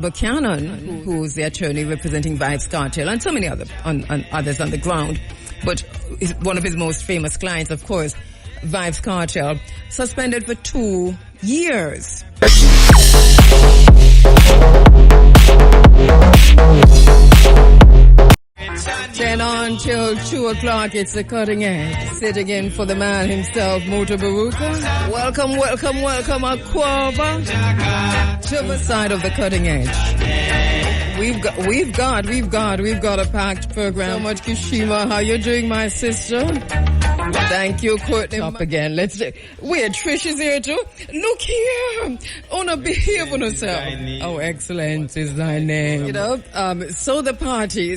Buchanan, who's the attorney representing Vibes Cartel, and so many others on the ground. But one of his most famous clients, of course, Vibes Cartel, suspended for 2 years. 10 until 2 o'clock, it's the Cutting Edge. Sitting in for the man himself, Mutabaruka. Welcome, Aquaba, to the side of the Cutting Edge. We've got a packed program. So much Kishima, how you doing, my sister? Thank you, Courtney. Up again. Let's do. Wait, Trish is here too. Look here. Ona, behave on herself. Oh, excellent is thy name. You know, so the party.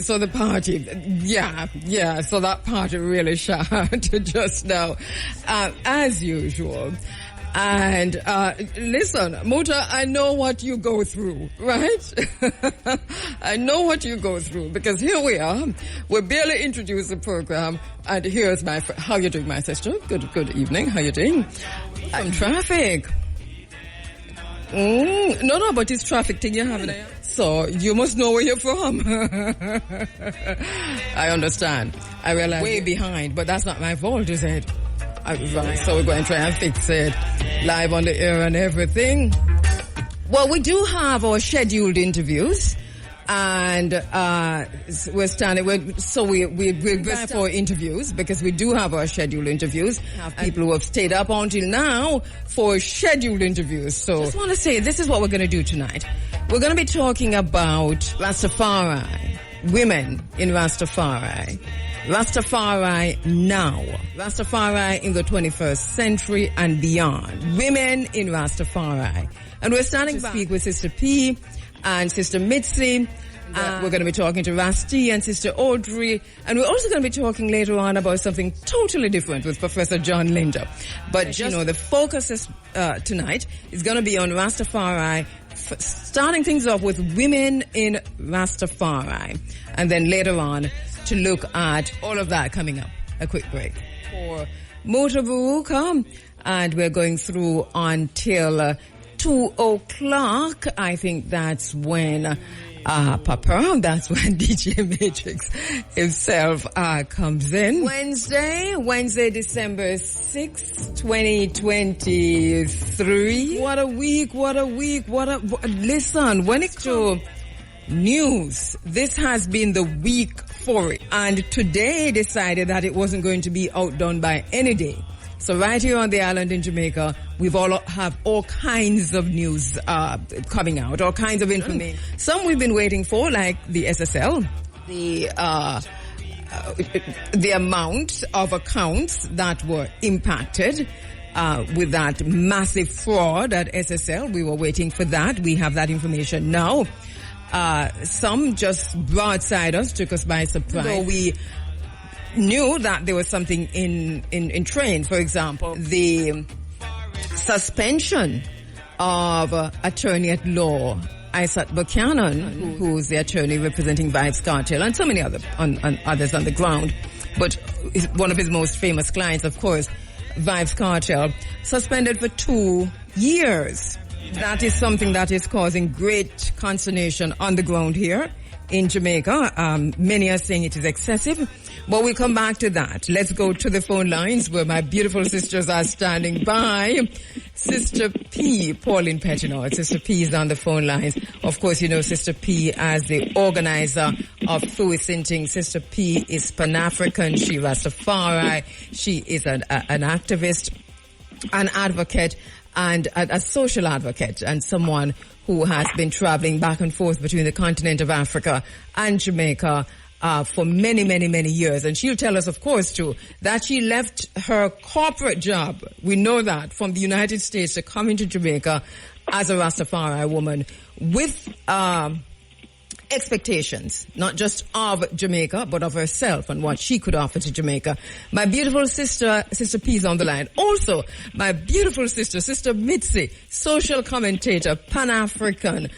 Yeah. So that party really shouted just now, as usual. And listen, Muta, I know what you go through, right? I know what you go through, because here we are. We barely introduced the program, and here's my friend. How you doing, my sister? Good evening. How you doing? Traffic. No, but it's traffic thing you have there. So you must know where you're from. I understand. I realize way behind, but that's not my fault, is it? Right, so we're going to try and fix it live on the air and everything. Well, we do have our scheduled interviews, and we're back for interviews, because we do have our scheduled interviews. Have people who have stayed up until now for scheduled interviews. So just want to say, this is what we're going to do tonight. We're going to be talking about Rastafari, women in Rastafari. Rastafari now. Rastafari in the 21st century and beyond. Women in Rastafari. And we're starting to speak with Sister P and Sister Mitzi. We're going to be talking to Rusty and Sister Audrey. And we're also going to be talking later on about something totally different with Professor John Linder. But, the focus is, tonight is going to be on Rastafari, starting things off with women in Rastafari. And then later on, to look at all of that coming up. A quick break for Mutabaruka, and we're going through until 2 o'clock. I think that's when that's when DJ Matrix himself comes in. Wednesday, December 6th, 2023. What a week. Listen, when it's to news, this has been the week for it. And today decided that it wasn't going to be outdone by any day. So right here on the island in Jamaica, we've have all kinds of news coming out, all kinds of information. Some we've been waiting for, like the SSL, the amount of accounts that were impacted with that massive fraud at SSL. We were waiting for that. We have that information now. Some just broadside us, took us by surprise. So we knew that there was something in train. For example, the suspension of attorney at law Buchanan, who's the attorney representing Vibes Cartel, and so many others on the ground. But one of his most famous clients, of course, Vibes Cartel, suspended for 2 years. That is something that is causing great consternation on the ground here in Jamaica. Many are saying it is excessive, but we'll come back to that. Let's go to the phone lines where my beautiful sisters are standing by. Sister P, Pauline Pettinot. Sister P is on the phone lines. Of course, you know Sister P as the organizer of Fluid Sinting. Sister P is Pan-African. She Rastafari. She is an activist, an advocate, and a social advocate, and someone who has been traveling back and forth between the continent of Africa and Jamaica for many, many, many years. And she'll tell us, of course, too, that she left her corporate job, we know that, from the United States to come into Jamaica as a Rastafari woman with expectations, not just of Jamaica, but of herself and what she could offer to Jamaica. My beautiful sister, Sister P, is on the line. Also, my beautiful sister, Sister Mitzi, social commentator, Pan-African,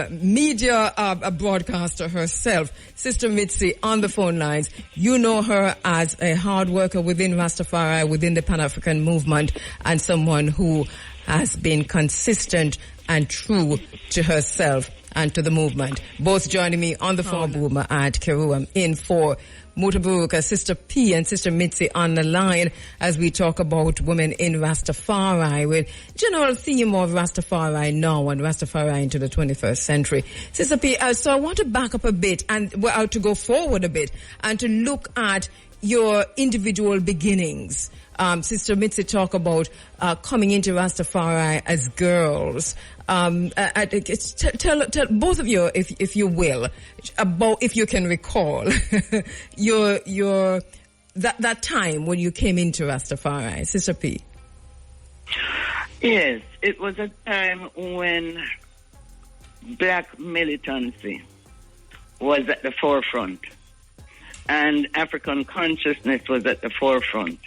media broadcaster herself. Sister Mitzi on the phone lines. You know her as a hard worker within Rastafari, within the Pan-African movement, and someone who has been consistent and true to herself and to the movement. Both joining me on the phone, Boomer at Kheru. I'm in for Mutabaruka, Sister P and Sister Mitzi on the line as we talk about women in Rastafari with general theme of Rastafari now and Rastafari into the 21st century. Sister P, so I want to back up a bit and to go forward a bit and to look at your individual beginnings. Sister Mitzi talk about coming into Rastafari as girls. Tell both of you, if you will, about, if you can recall, that time when you came into Rastafari, Sister P. Yes, it was a time when black militancy was at the forefront, and African consciousness was at the forefront.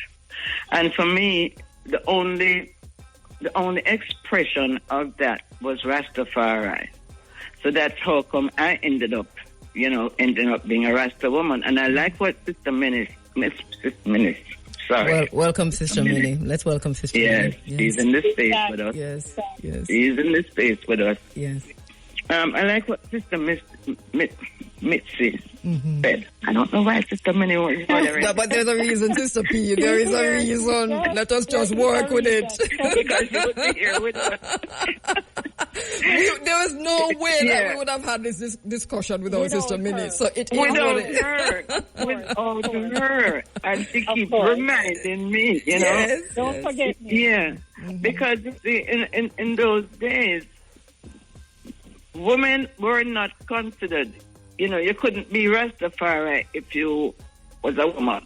And for me, the only expression of that was Rastafari. So that's how come I ended up being a Rasta woman. And I like what Sister Minnie, sorry. Well, welcome, Sister Minnie. Let's welcome Sister Minnie. Yes, she's in this space with us. Yes. She's in this space with us. Yes. I like what Sister Mitzi said. I don't know why Sister Minnie was but there's a reason, Sister P. There is a reason. Let us just work with it. Because she would be here with us. There is no way that we would have had this discussion without Sister Minnie. So it is without her. And she keeps reminding me, Yes, don't forget me. Yeah. Because you see, in those days, women were not considered. You couldn't be Rastafari if you was a woman.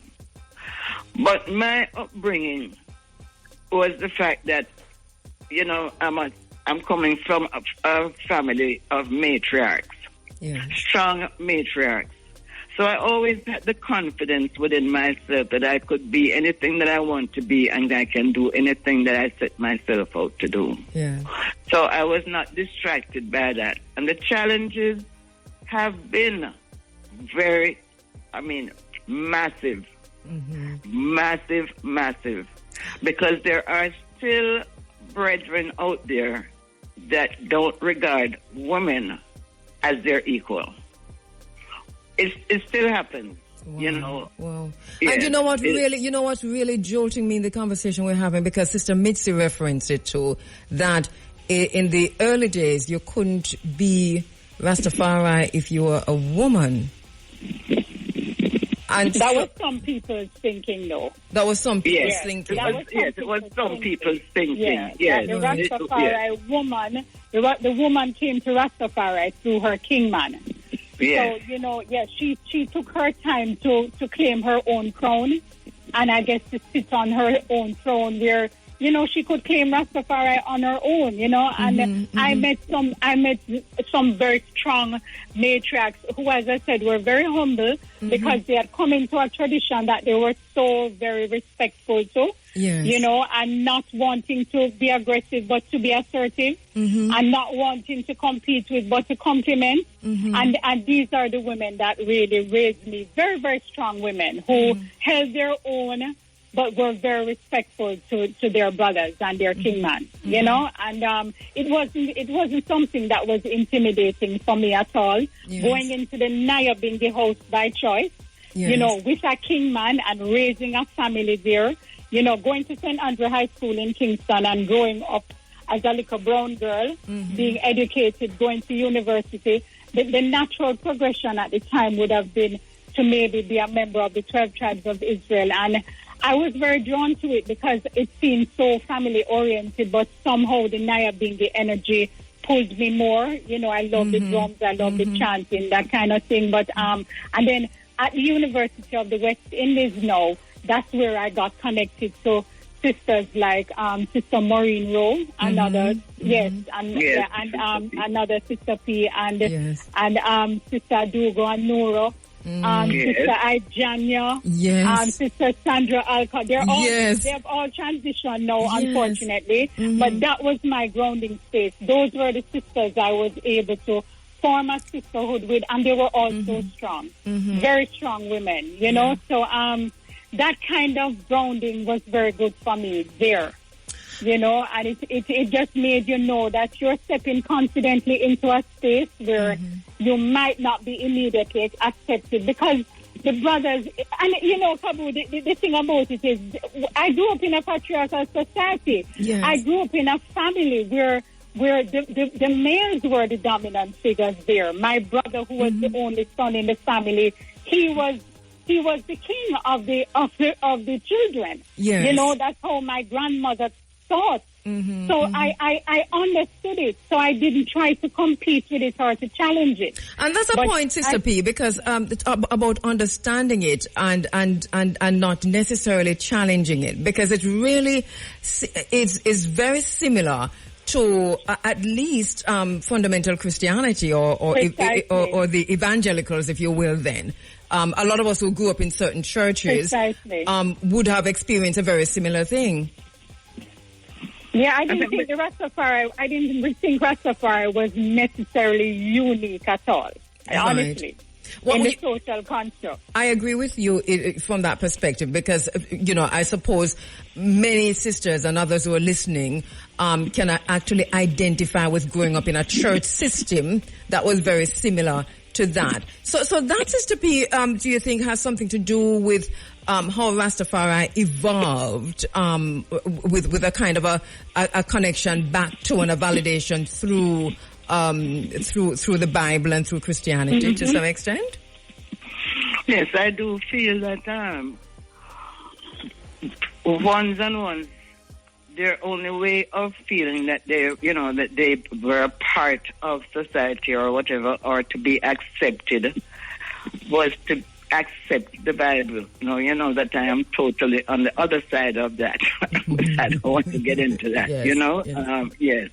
But my upbringing was the fact that, I'm coming from a family of matriarchs, strong matriarchs. So I always had the confidence within myself that I could be anything that I want to be, and I can do anything that I set myself out to do. Yeah. So I was not distracted by that. And the challenges have been massive. Massive. Because there are still brethren out there that don't regard women as their equal. It still happens. Wow. Yeah, and you know what's really jolting me in the conversation we're having, because Sister Mitzi referenced it too, that in the early days you couldn't be Rastafari if you were a woman. And that was some people's thinking, though. That was some people's thinking. It was some people's thinking. Yeah. The Rastafari woman, the woman came to Rastafari through her kingman. Yeah. So, she took her time to claim her own crown, and I guess to sit on her own throne where, she could claim Rastafari on her own, and I met some very strong matriarchs who, as I said, were very humble because they had come into a tradition that they were so very respectful to, and not wanting to be aggressive but to be assertive, and not wanting to compete with but to compliment. And these are the women that really raised me, very, very strong women who held their own, but were very respectful to their brothers and their kingman, and it wasn't something that was intimidating for me at all. Going into the Nyabingi house by choice, with a kingman and raising a family there, going to St. Andrew High School in Kingston and growing up as a little brown girl, being educated, going to university. The natural progression at the time would have been to maybe be a member of the 12 tribes of Israel, and I was very drawn to it because it seemed so family-oriented, but somehow the Nyabingi energy pulled me more. I love the drums, I love the chanting, that kind of thing. But and then at the University of the West Indies now, that's where I got connected to sisters like Sister Maureen Rowe, another another Sister P, and Sister Dugo and Nuro. Sister Ijanya, Sister Sandra Alcott. They have all transitioned now, unfortunately. But that was my grounding space. Those were the sisters I was able to form a sisterhood with, and they were all so strong, very strong women, So that kind of grounding was very good for me there. you know, and it just made you know that you're stepping confidently into a space where you might not be immediately accepted, because the brothers, and you know, Kabu, the thing about it is, I grew up in a patriarchal society. Yes. I grew up in a family where the males were the dominant figures there. My brother, who was the only son in the family, he was the king of the children. Yes. You know, that's how my grandmother thought. So I understood it. So I didn't try to compete with it or to challenge it. And that's a point, Sister P, because about understanding it and not necessarily challenging it, because it really is very similar to at least fundamental Christianity or the evangelicals, if you will. Then a lot of us who grew up in certain churches would have experienced a very similar thing. Yeah, I didn't think Rastafari was necessarily unique at all, honestly. Well, in the social construct. I agree with you from that perspective, because, you know, I suppose many sisters and others who are listening can actually identify with growing up in a church system that was very similar to that. So that, Sister P, do you think has something to do with how Rastafari evolved with a kind of a connection back to and a validation through the Bible and through Christianity to some extent? Yes, I do feel that ones and ones, their only way of feeling that they were a part of society or whatever, or to be accepted, was to accept the Bible. You know that I am totally on the other side of that. I don't want to get into that, yes, yes.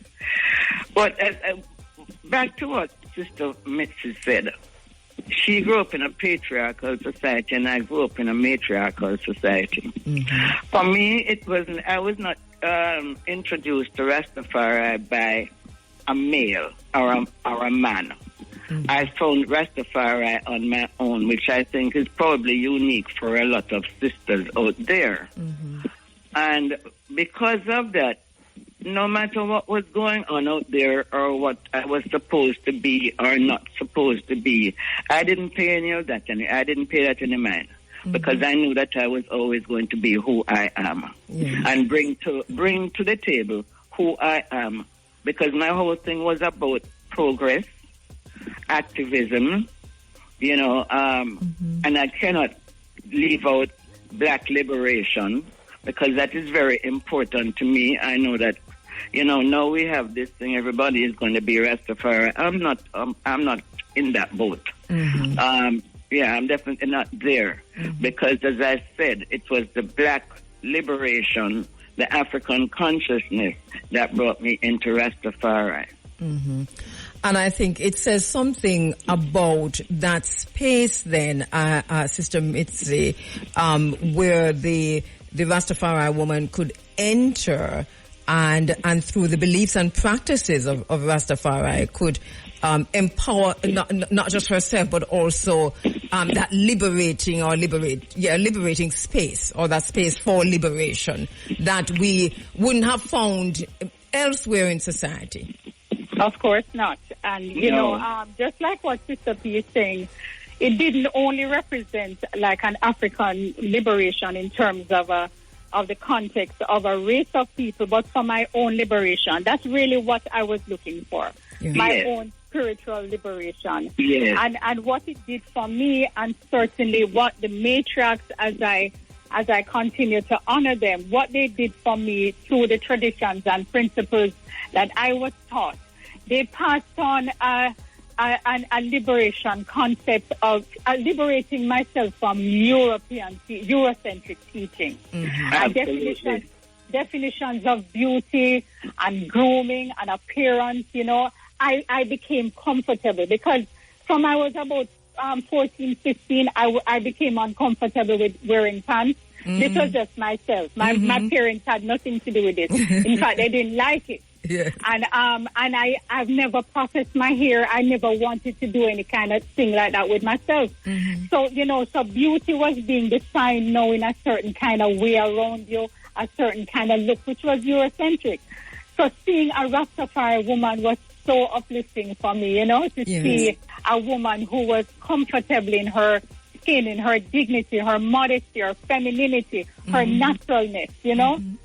But back to what Sister Mitzi said. She grew up in a patriarchal society, and I grew up in a matriarchal society. For me, I was not introduced to Rastafari by a male or a man. I found Rastafari on my own, which I think is probably unique for a lot of sisters out there. And because of that, no matter what was going on out there or what I was supposed to be or not supposed to be, I didn't pay any of that. I didn't pay that any mind, because I knew that I was always going to be who I am and bring to the table who I am, because my whole thing was about progress, activism, and I cannot leave out black liberation, because that is very important to me. I know that, now we have this thing, everybody is going to be Rastafari. I'm not in that boat. I'm definitely not there, because as I said, it was the black liberation, the African consciousness that brought me into Rastafari. And I think it says something about that space then, Sister Mitzi, where the Rastafari woman could enter and through the beliefs and practices of Rastafari could empower not just herself, but also that liberating space, or that space for liberation that we wouldn't have found elsewhere in society. Of course not. And, just like what Sister P is saying, it didn't only represent like an African liberation in terms of the context of a race of people, but for my own liberation. That's really what I was looking for. My own spiritual liberation. And what it did for me, and certainly what the matriarchs, as I continue to honor them, what they did for me through the traditions and principles that I was taught. They passed on a liberation concept of liberating myself from Eurocentric teaching. And definitions of beauty and grooming and appearance, I became comfortable, because from I was about 14, 15, I became uncomfortable with wearing pants. This was just myself. My parents had nothing to do with it. In fact, they didn't like it. And I've never processed my hair. I never wanted to do any kind of thing like that with myself. So, so beauty was being defined now in a certain kind of way around you. a certain kind of look, which was Eurocentric. So seeing a Rastafari woman was so uplifting for me, to see a woman who was comfortable in her skin, in her dignity, her modesty, her femininity, her naturalness, and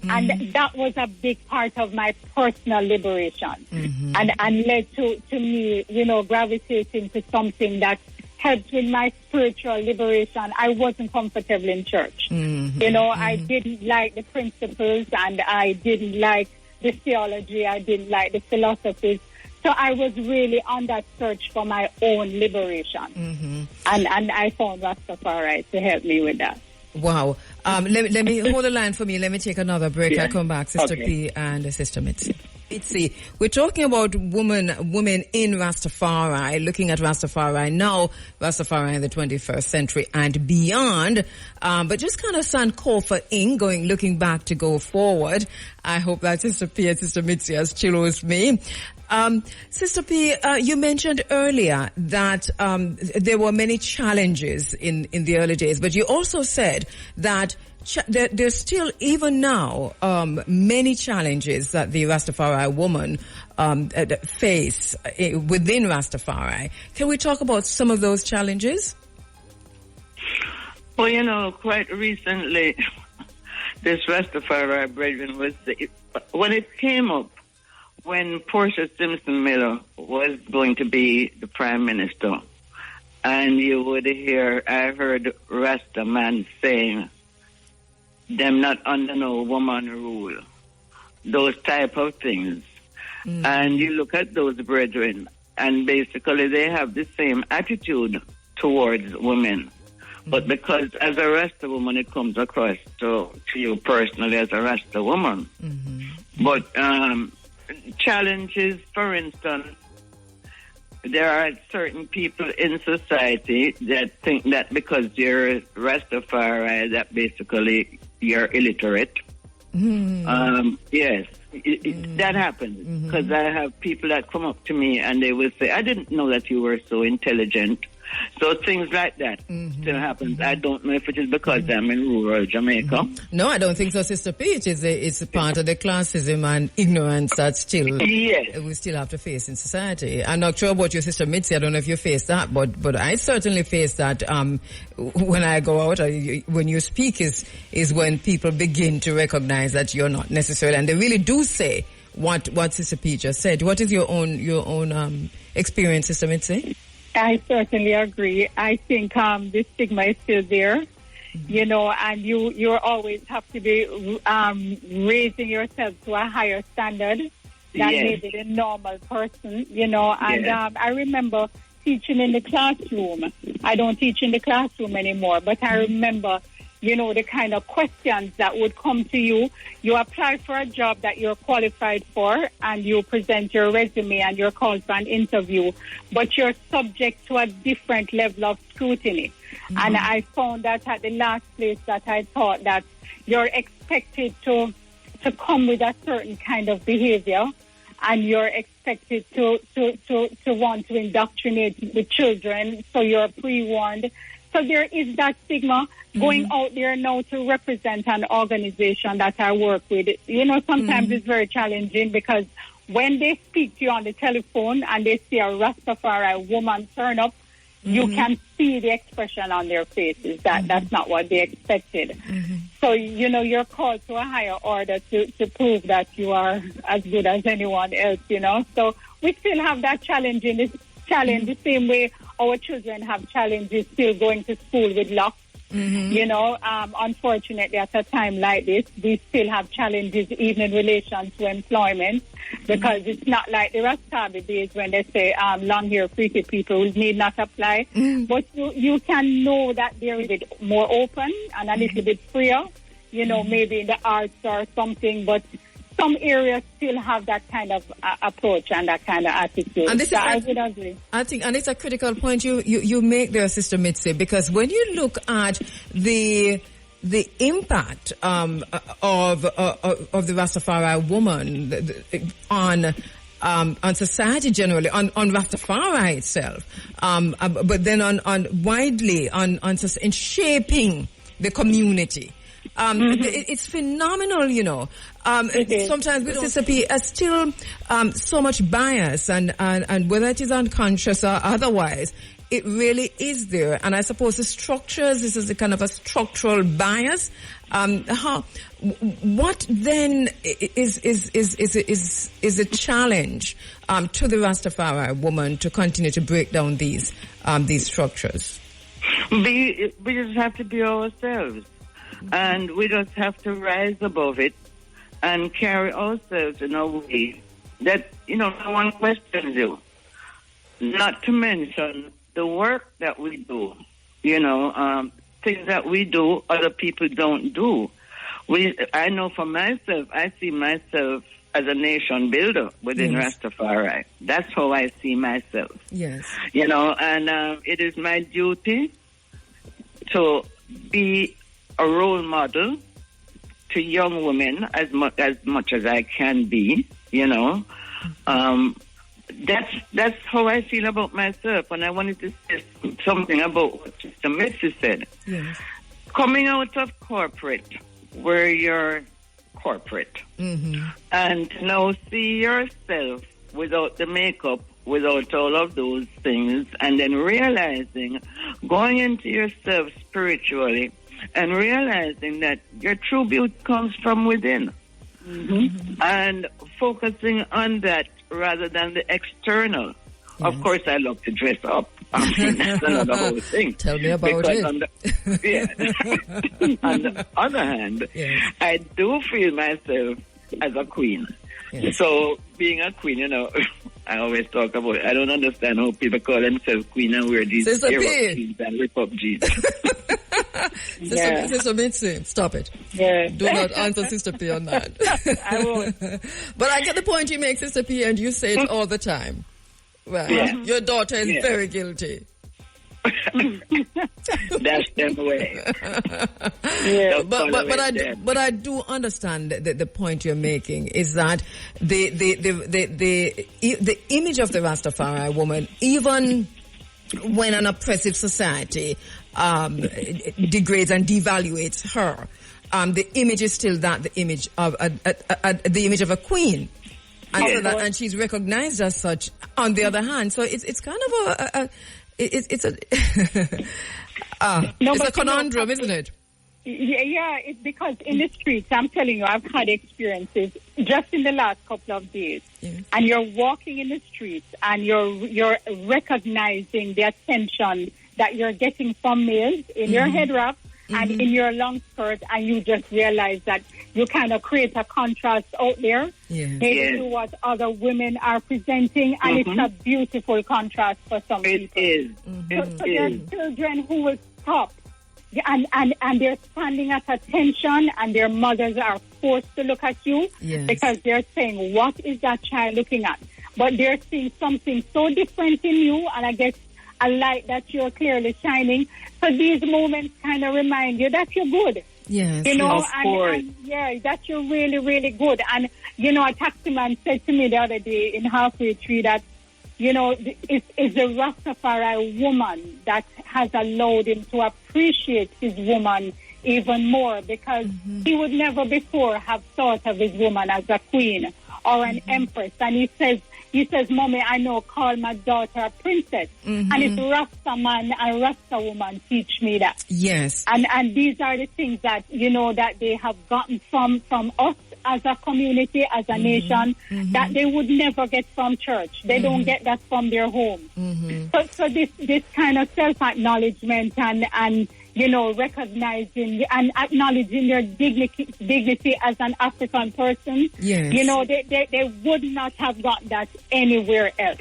that was a big part of my personal liberation, and led to me, gravitating to something that helped with my spiritual liberation. I wasn't comfortable in church. I didn't like the principles, and I didn't like the theology. I didn't like the philosophies. So I was really on that search for my own liberation. And I found Rastafari to help me with that. Wow. Let me hold the line for me. Let me take another break. I'll come back, Sister P and Sister Mitzi. We're talking about women in Rastafari, looking at Rastafari now, Rastafari in the 21st century and beyond. But just kind of sound call for looking back to go forward. I hope that Sister P and Sister Mitzi has chill with me. Sister P, you mentioned earlier that there were many challenges in the early days, but you also said that there's still, even now, many challenges that the Rastafari woman face within Rastafari. Can we talk about some of those challenges? Well, quite recently, this Rastafari brethren was, when it came up, when Portia Simpson Miller was going to be the Prime Minister, and you would hear, I heard Rasta man saying, them not under no woman rule, those type of things. And you look at those brethren, and basically they have the same attitude towards women. But because as a Rasta woman, it comes across to you personally as a Rasta woman. But challenges, for instance, there are certain people in society that think that because you're Rastafari, that basically you're illiterate. Yes, that happens. Because I have people that come up to me and they will say, I didn't know that you were so intelligent. So things like that still happens. I don't know if it is because I'm in rural Jamaica. No, I don't think so, Sister P. It's part of the classism and ignorance that we still have to face in society. I'm not sure about your Sister Mitzi. I don't know if you face that, but I certainly face that when I go out. When you speak is when people begin to recognize that you're not necessarily, and they really do say what Sister P just said. What is your own experience, Sister Mitzi? I certainly agree. I think the stigma is still there, and you always have to be raising yourself to a higher standard than maybe the normal person, And I remember teaching in the classroom. I don't teach in the classroom anymore, but I remember, the kind of questions that would come to you. You apply for a job that you're qualified for, and you present your resume and you're called for an interview, but you're subject to a different level of scrutiny. And I found that at the last place that I taught, that you're expected to come with a certain kind of behavior, and you're expected to want to indoctrinate the children, so you're pre-warned. So there is that stigma going out there now to represent an organization that I work with. Sometimes it's very challenging because when they speak to you on the telephone and they see a Rastafari woman turn up, you can see the expression on their faces that that's not what they expected. So, you're called to a higher order to prove that you are as good as anyone else, So we still have that challenge in this challenge the same way our children have challenges still going to school with locks. Unfortunately, at a time like this, we still have challenges even in relation to employment, because it's not like the Rastabi days when they say long-hair pretty people need not apply. But you can know that they're a bit more open and a little bit freer, maybe in the arts or something, but some areas still have that kind of approach and that kind of attitude. And this I would agree. I think, and it's a critical point you make there, Sister Mitzi, because when you look at the impact of the Rastafari woman on society generally, on Rastafari itself, but then on widely in shaping the community. It's phenomenal, you know. Sometimes with Sister P, still so much bias, and whether it is unconscious or otherwise, it really is there. And I suppose the structures, this is a kind of a structural bias. What then is a challenge to the Rastafari woman to continue to break down these structures? We just have to be ourselves, and we just have to rise above it and carry ourselves in a way that, you know, no one questions you. Not to mention the work that we do, you know, things that we do, other people don't do. I know for myself, I see myself as a nation builder within Rastafari. That's how I see myself. Yes. You know, and it is my duty to be a role model to young women as much as I can be, you know. That's how I feel about myself. And I wanted to say something about what Sister Missy said. Yes. Coming out of corporate, where you're corporate, and now see yourself without the makeup, without all of those things, and then realizing, going into yourself spiritually, and realizing that your true beauty comes from within. And focusing on that rather than the external. Yes. Of course, I love to dress up. I mean, that's another whole thing. Tell me about it. On the other hand, I do feel myself as a queen. Yes. So, being a queen, you know, I always talk about it. I don't understand how people call themselves queen and wear these jeans and rip up jeans. Sister Mitzi, stop it. Yeah. Do not answer Sister P on that. I won't. But I get the point you make, Sister P, and you say it all the time. Well, your daughter is very guilty. That's them away. But I do understand the point you're making is that the image of the Rastafari woman, even when an oppressive society degrades and devaluates her, the image is still the image of a queen. And she's recognized as such. On the other hand, so it's kind of it's a conundrum, isn't it? Yeah, it's because in the streets, I'm telling you, I've had experiences just in the last couple of days. Yes. And you're walking in the streets and you're recognizing the attention that you're getting from males in your head wrap and in your long skirt, and you just realize that you kind of create a contrast out there to what other women are presenting, and it's a beautiful contrast for some people. It is. So there's children who will stop, and they're standing at attention, and their mothers are forced to look at you because they're saying, what is that child looking at? But they're seeing something so different in you, and I guess a light that you're clearly shining. So these moments kind of remind you that you're good. Yes, you know, of course. And that you're really, really good. And, you know, a taxi man said to me the other day in Halfway Tree that, you know, it's the Rastafari woman that has allowed him to appreciate his woman even more, because he would never before have thought of his woman as a queen or an empress. And he says, Mommy, I know, call my daughter a princess. And it's Rasta man and Rasta woman teach me that. Yes. And these are the things that, you know, that they have gotten from us as a community, as a nation, that they would never get from church. They don't get that from their home. So this kind of self-acknowledgement and you know, recognizing and acknowledging their dignity as an African person. Yes. You know, they would not have got that anywhere else.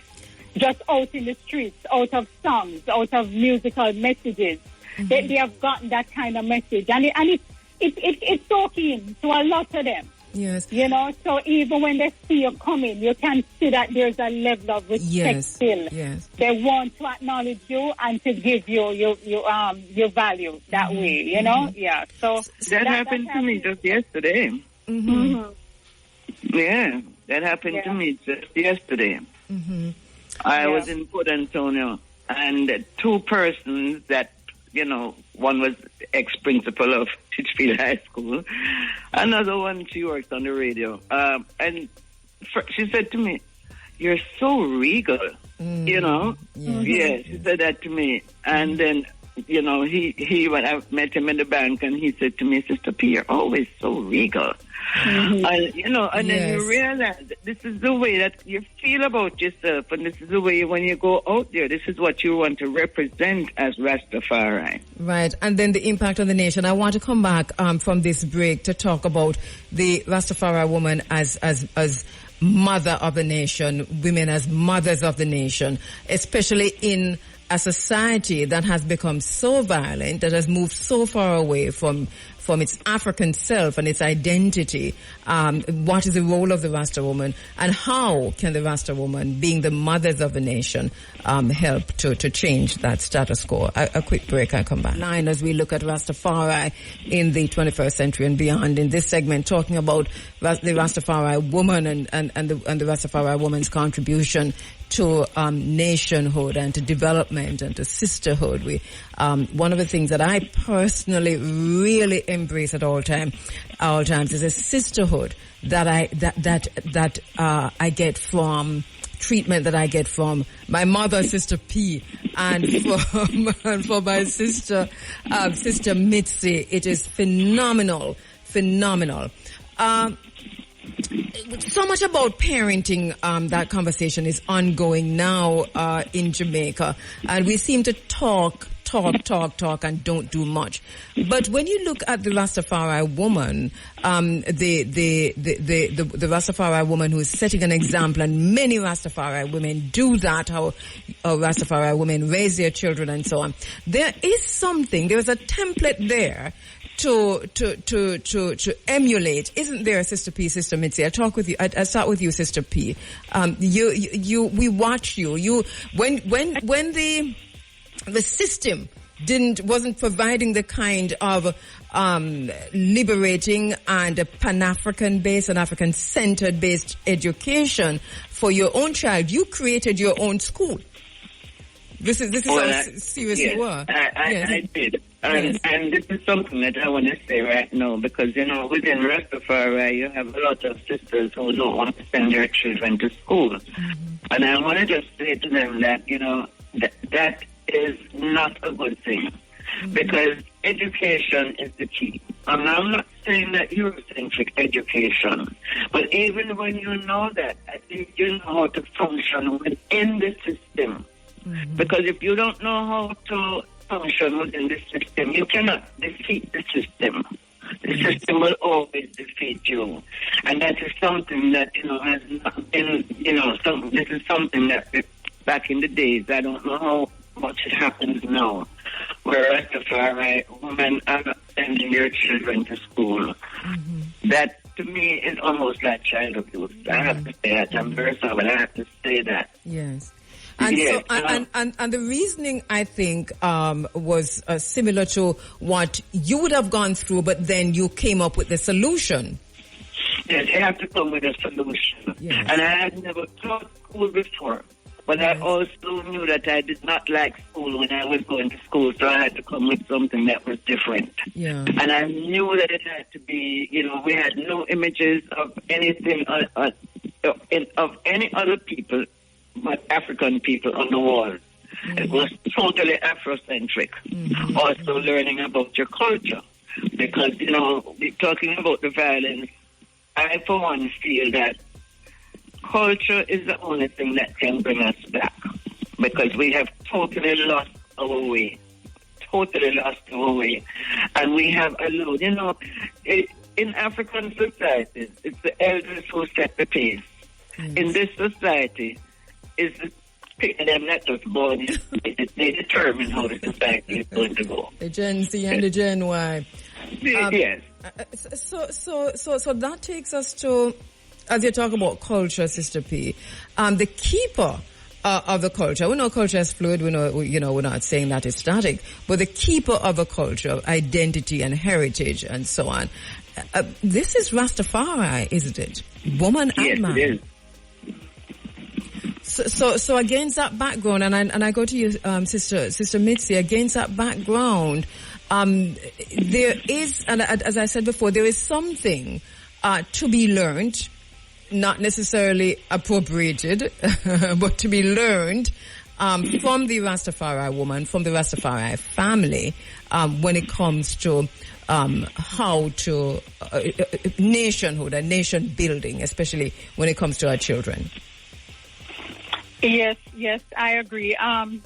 Just out in the streets, out of songs, out of musical messages. They have gotten that kind of message. And it's so keen to a lot of them. Yes. You know, so even when they see you coming, you can see that there's a level of respect still. Yes. They want to acknowledge you and to give you your value that way, you know? Yeah. So that happened to me just yesterday. Yeah, that happened to me just yesterday. I was in Port Antonio, and two persons that, you know, one was ex-principal of Litchfield High School. Another one, she works on the radio. And she said to me, "You're so regal," you know? Yeah, she said that to me. And then, you know, he when I met him in the bank, and he said to me, "Sister P, you're always so regal." And, you know, and then you realize that this is the way that you feel about yourself, and this is the way when you go out there, this is what you want to represent as Rastafari. Right, and then the impact on the nation. I want to come back from this break to talk about the Rastafari woman as mother of the nation, women as mothers of the nation, especially in a society that has become so violent, that has moved so far away from its African self and its identity. What is the role of the Rasta woman, and how can the Rasta woman, being the mothers of the nation, help to change that status quo? A quick break, I'll come back. Line as we look at Rastafari in the 21st century and beyond. In this segment, talking about the Rastafari woman and the Rastafari woman's contribution to nationhood and to development and to sisterhood. One of the things that I personally really embrace at all times is a sisterhood that I get from treatment that I get from my mother, Sister P, and from my sister Mitzi. It is phenomenal. So much about parenting, that conversation is ongoing now in Jamaica, and we seem to talk and don't do much. But when you look at the Rastafari woman, the Rastafari woman who is setting an example, and many Rastafari women do that, how Rastafari women raise their children and so on, there is a template there to emulate, isn't there, Sister P, Sister Mitzi? I start with you, Sister P. We watch you. When the system wasn't providing the kind of liberating and Pan-African based and African centered based education for your own child, you created your own school. This is how serious you were. I did. And this is something that I want to say right now, because, you know, within Rastafari, you have a lot of sisters who don't want to send their children to school. And I want to just say to them that, you know, that is not a good thing, because education is the key. And I'm not saying that Eurocentric education, but even when you know that, I think you know how to function within the system. Because if you don't know how to function within the system, you cannot defeat the system. The system will always defeat you. And that is something that, you know, has not been, you know, this is something that back in the days, I don't know how much it happens now, where Rastafari women are not sending their children to school. That, to me, is almost like child abuse. I have to say that. I'm very sorry, but I have to say that. Yes. And so, and the reasoning, I think, was similar to what you would have gone through, but then you came up with the solution. Yes, you have to come with a solution. Yes. And I had never taught school before, but I also knew that I did not like school when I was going to school, so I had to come with something that was different. Yeah. And I knew that it had to be, you know, we had no images of anything, of any other people but African people on the wall. It was totally Afrocentric. Also learning about your culture. Because, you know, talking about the violence, I for one feel that culture is the only thing that can bring us back. Because we have totally lost our way. And we have allowed, you know, in African societies, it's the elders who set the pace. In this society, is them that just born, they determine how the society is going to go. The Gen Z and the Gen Y. Yes. So that takes us to, as you talk about culture, Sister P, the keeper of the culture. We know culture is fluid. We know, you know, we're not saying that it's static, but the keeper of a culture, identity and heritage and so on. This is Rastafari, isn't it? Woman and man. It is. So against that background, and I go to you, Sister Mitzi, against that background, there is, and as I said before, there is something to be learned, not necessarily appropriated, but to be learned from the Rastafari woman, from the Rastafari family, when it comes to how to nationhood and nation building, especially when it comes to our children. Yes, I agree.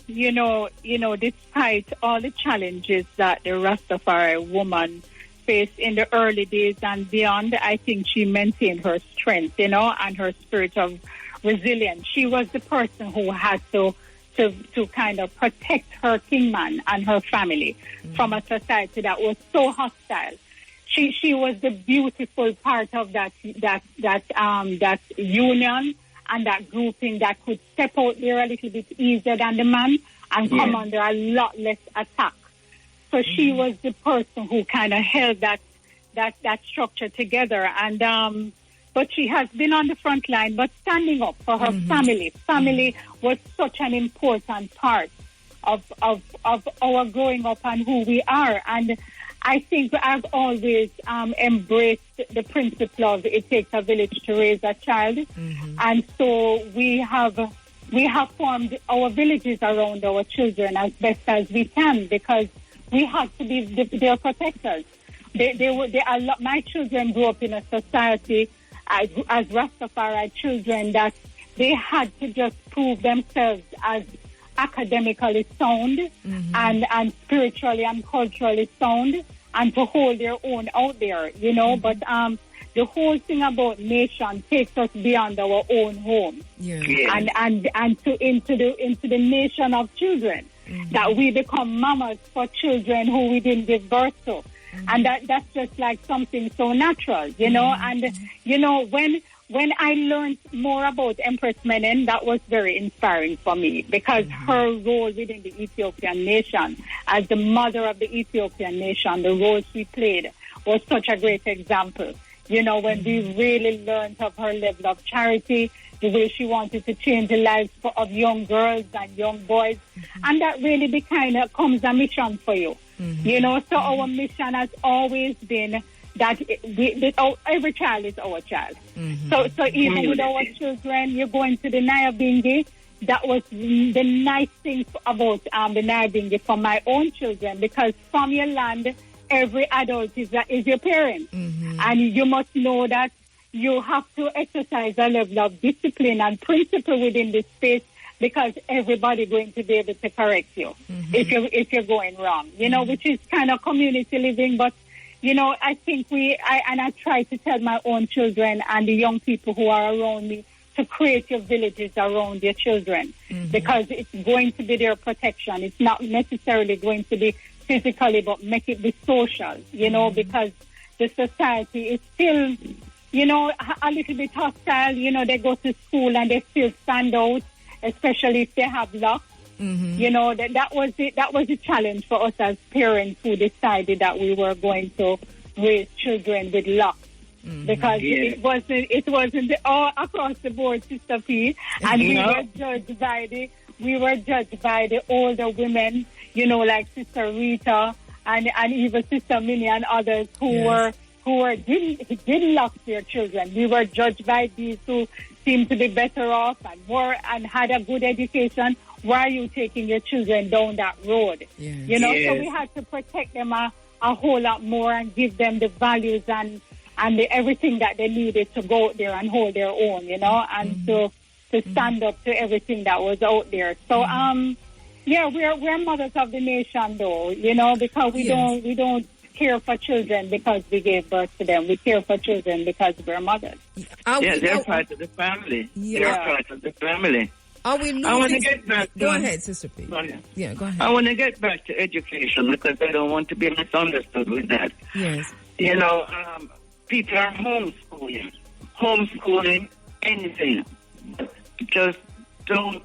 Despite all the challenges that the Rastafari woman faced in the early days and beyond, I think she maintained her strength, and her spirit of resilience. She was the person who had to kind of protect her kingman and her family from a society that was so hostile. She was the beautiful part of that union and that grouping that could step out there a little bit easier than the man and come under a lot less attack. So she was the person who kind of held that structure together. And but she has been on the front line, but standing up for her family. Family was such an important part of our growing up and who we are. And I think I've always embraced the principle of it takes a village to raise a child. And so we have formed our villages around our children as best as we can, because we have to be their protectors. My children grew up in a society as Rastafari children that they had to just prove themselves as academically sound and spiritually and culturally sound, and to hold their own out there, But the whole thing about nation takes us beyond our own home, and into the nation of children, that we become mamas for children who we didn't give birth to. And that's just like something so natural, And, when I learned more about Empress Menen, that was very inspiring for me, because her role within the Ethiopian nation, as the mother of the Ethiopian nation, the role she played was such a great example. When we really learned of her level of charity, the way she wanted to change the lives of young girls and young boys. And that really becomes a mission for you. So our mission has always been that every child is our child. So even with our children, you're going to the Nyabingi. That was the nice thing about the Nyabingi for my own children, because from your land, every adult is your parent. And you must know that you have to exercise a level of discipline and principle within this space, because everybody going to be able to correct you if you're going wrong, which is kind of community living. But, I think I try to tell my own children and the young people who are around me to create your villages around your children, because it's going to be their protection. It's not necessarily going to be physically, but make it be social, because the society is still, a little bit hostile. They go to school and they still stand out, especially if they have luck. That was the challenge for us as parents who decided that we were going to raise children with luck. Because it wasn't all across the board, Sister P, and we were judged by the older women, like Sister Rita and even Sister Minnie and others who didn't love their children. We were judged by these who seemed to be better off and had a good education. Why are you taking your children down that road? So we had to protect them a whole lot more and give them the values and everything that they needed to go out there and hold their own, and to stand up to everything that was out there. So, we're mothers of the nation, though, because we don't care for children because we gave birth to them. We care for children because we're mothers. They're part of the family. They're part of the family. I want to get back to... Go ahead, Sister P. Yeah, go ahead. I want to get back to education, because I don't want to be misunderstood with that. Yes. People are homeschooling anything. Just don't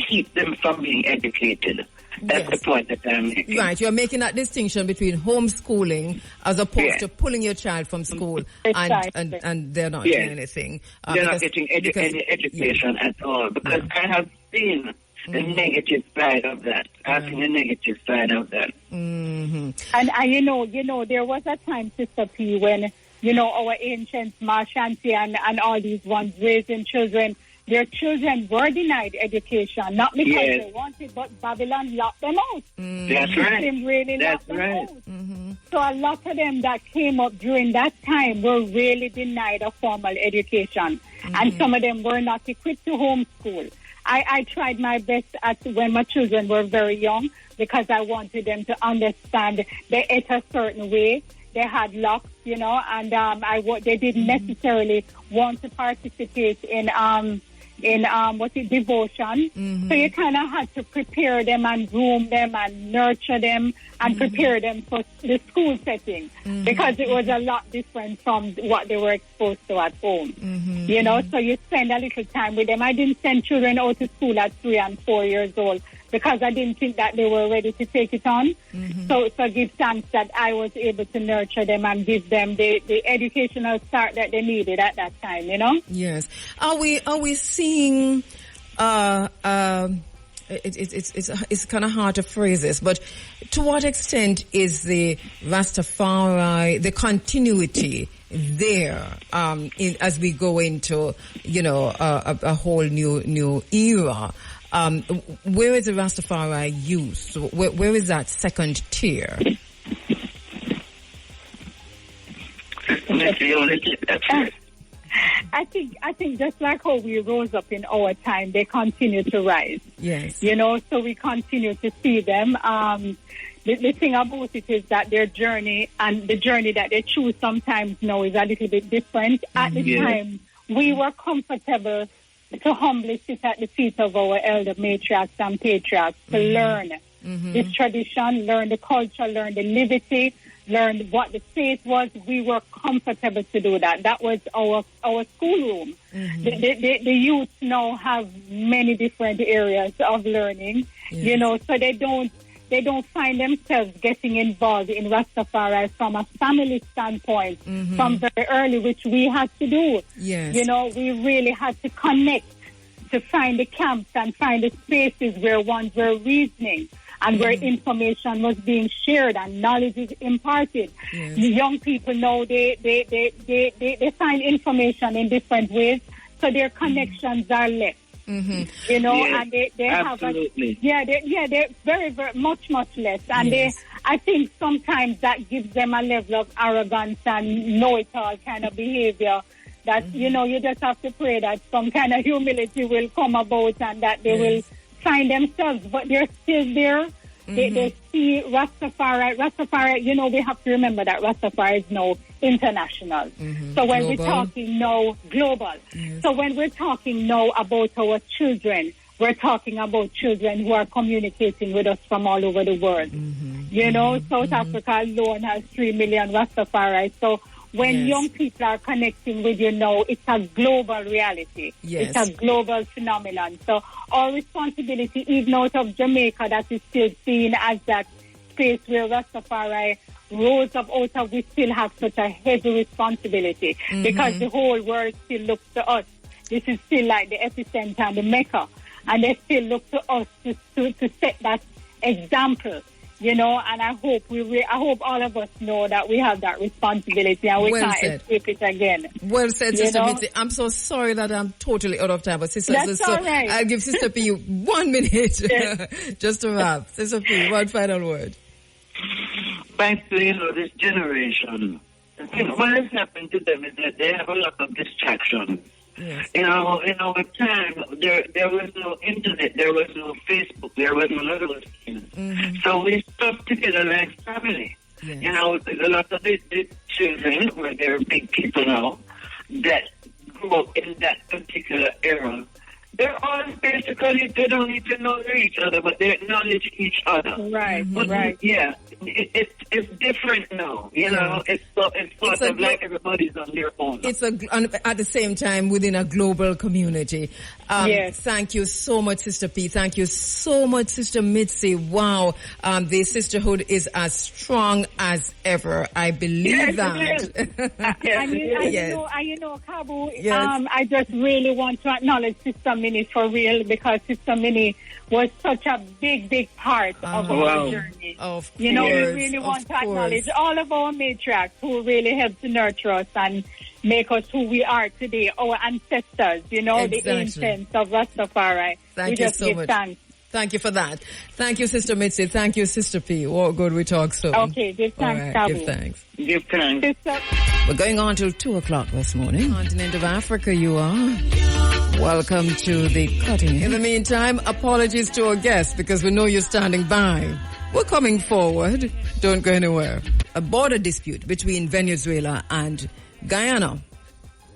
keep them from being educated. That's the point that I'm making. Right, you're making that distinction between homeschooling as opposed to pulling your child from school and they're not doing anything. They're not getting any education at all, because I have seen the negative side of that. I've seen the negative side of that. And you know, there was a time, Sister P, when, you know, our ancients, Ma Shanti and all these ones raising children, their children were denied education, not because they wanted, but Babylon locked them out. That's right. Really That's locked right. them out. So a lot of them that came up during that time were really denied a formal education. And some of them were not equipped to homeschool. I tried my best when my children were very young, because I wanted them to understand they ate a certain way. They had locks, you know, and they didn't necessarily want to participate in devotion. So you kind of had to prepare them and groom them and nurture them and prepare them for the school setting, because it was a lot different from what they were exposed to at home. You know, so you spend a little time with them. I didn't send children out to school at 3 and 4 years old, because I didn't think that they were ready to take it on. So give thanks that I was able to nurture them and give them the educational start that they needed at that time, you know? Yes. Are we seeing, it's kind of hard to phrase this, but to what extent is the Rastafari, the continuity there, as we go into, you know, a whole new era? Where is the Rastafari use? Where is that second tier? I think just like how we rose up in our time, they continue to rise. Yes. You know, so we continue to see them. The thing about it is that their journey and the journey that they choose sometimes now is a little bit different. At the time, we were comfortable to humbly sit at the feet of our elder matriarchs and patriarchs to learn this tradition, learn the culture, learn the liberty, learn what the faith was. We were comfortable to do that. That was our schoolroom. The youth now have many different areas of learning, you know, so they don't find themselves getting involved in Rastafari from a family standpoint from very early, which we had to do. Yes. You know, we really had to connect to find the camps and find the spaces where ones were reasoning and where information was being shared and knowledge is imparted. Yes. The young people now, they find information in different ways, so their connections are less. You know, and they absolutely. have they're very, very much less. And I think sometimes that gives them a level of arrogance and know-it-all kind of behavior that, you know, you just have to pray that some kind of humility will come about and that they will find themselves, but they're still there. They see Rastafari, you know, we have to remember that Rastafari is now international. So when we're talking now global. So when we're talking now about our children, we're talking about children who are communicating with us from all over the world. You know, South Africa alone has 3 million Rastafari. So when young people are connecting with you now, it's a global reality. It's a global phenomenon. So our responsibility, even out of Jamaica, that is still seen as that space where Rastafari rose up out of, we still have such a heavy responsibility because the whole world still looks to us. This is still like the epicenter and the Mecca. And they still look to us to set that example. You know, and I hope all of us know that we have that responsibility and we can't escape it again. Well said, Sister Mitzi. I'm so sorry that I'm totally out of time, but Sister, that's all right. I'll give Sister P 1 minute just to wrap. Sister P, one final word. Thanks to, you know, this generation, what has happened to them is that they have a lot of distraction. Yes. You know, in our time, there was no internet, there was no Facebook, there was none of those things. So we stuck together like family. Yes. You know, a lot of the children, where they're big people now, that grew up in that particular era, they're all basically, they don't even know each other, but they acknowledge each other. Right, but, yeah, it's different now, you know. It's sort of like everybody's on their own. It's at the same time within a global community. Thank you so much, Sister P. Thank you so much, Sister Mitzi. Wow, the sisterhood is as strong as ever. I believe that. You know, Kabu, I just really want to acknowledge Sister Minnie for real, because Sister Minnie was such a big part of our journey. Of course, we really want to acknowledge all of our matriarchs who really helped to nurture us and make us who we are today, our ancestors, the ancients of Rastafari. Thank you so much. Thanks. Thank you for that. Thank you, Sister Mitzi. Thank you, Sister P. Oh, good, we talk soon. Okay, give thanks, Kabu. Give thanks. Give thanks. We're going on till 2 o'clock this morning. Continent of Africa, you are. Welcome to the Cuttin. In the meantime, apologies to our guests because we know you're standing by. We're coming forward. Don't go anywhere. A border dispute between Venezuela and Guyana.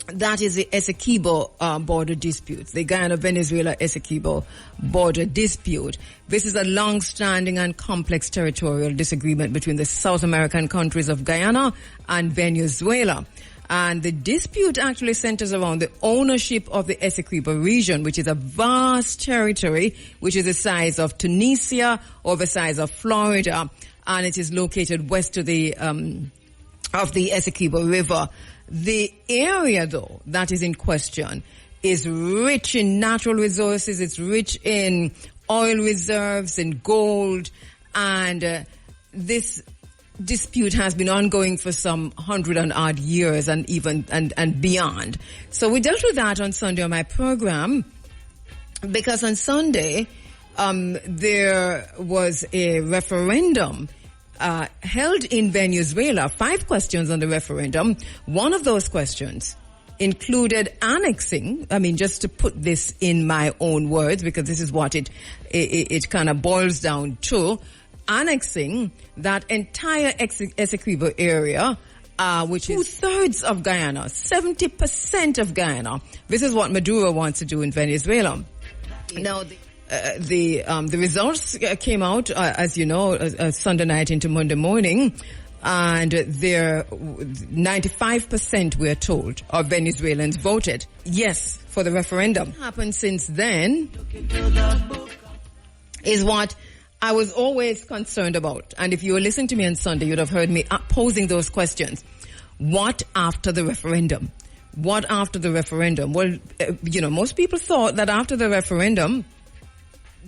That is the Essequibo border dispute, the Guyana-Venezuela-Essequibo border dispute. This is a long-standing and complex territorial disagreement between the South American countries of Guyana and Venezuela. And the dispute actually centers around the ownership of the Essequibo region, which is a vast territory, which is the size of Tunisia or the size of Florida, and it is located west of the Essequibo River. The area, though, that is in question is rich in natural resources. It's rich in oil reserves, in gold, and this dispute has been ongoing for some 100 and odd years and even and beyond. So we dealt with that on Sunday on my program because on Sunday there was a referendum held in Venezuela. 5 questions on the referendum. One of those questions included annexing, just to put this in my own words, because this is what it kind of boils down to, annexing that entire Essequibo area, which is 2/3 of Guyana, 70% of Guyana. This is what Maduro wants to do in Venezuela. Now, the results came out, as you know, Sunday night into Monday morning, and there 95%, we're told, of Venezuelans voted yes for the referendum. What happened since then is what I was always concerned about. And if you were listening to me on Sunday, you'd have heard me posing those questions. What after the referendum? What after the referendum? Well, most people thought that after the referendum,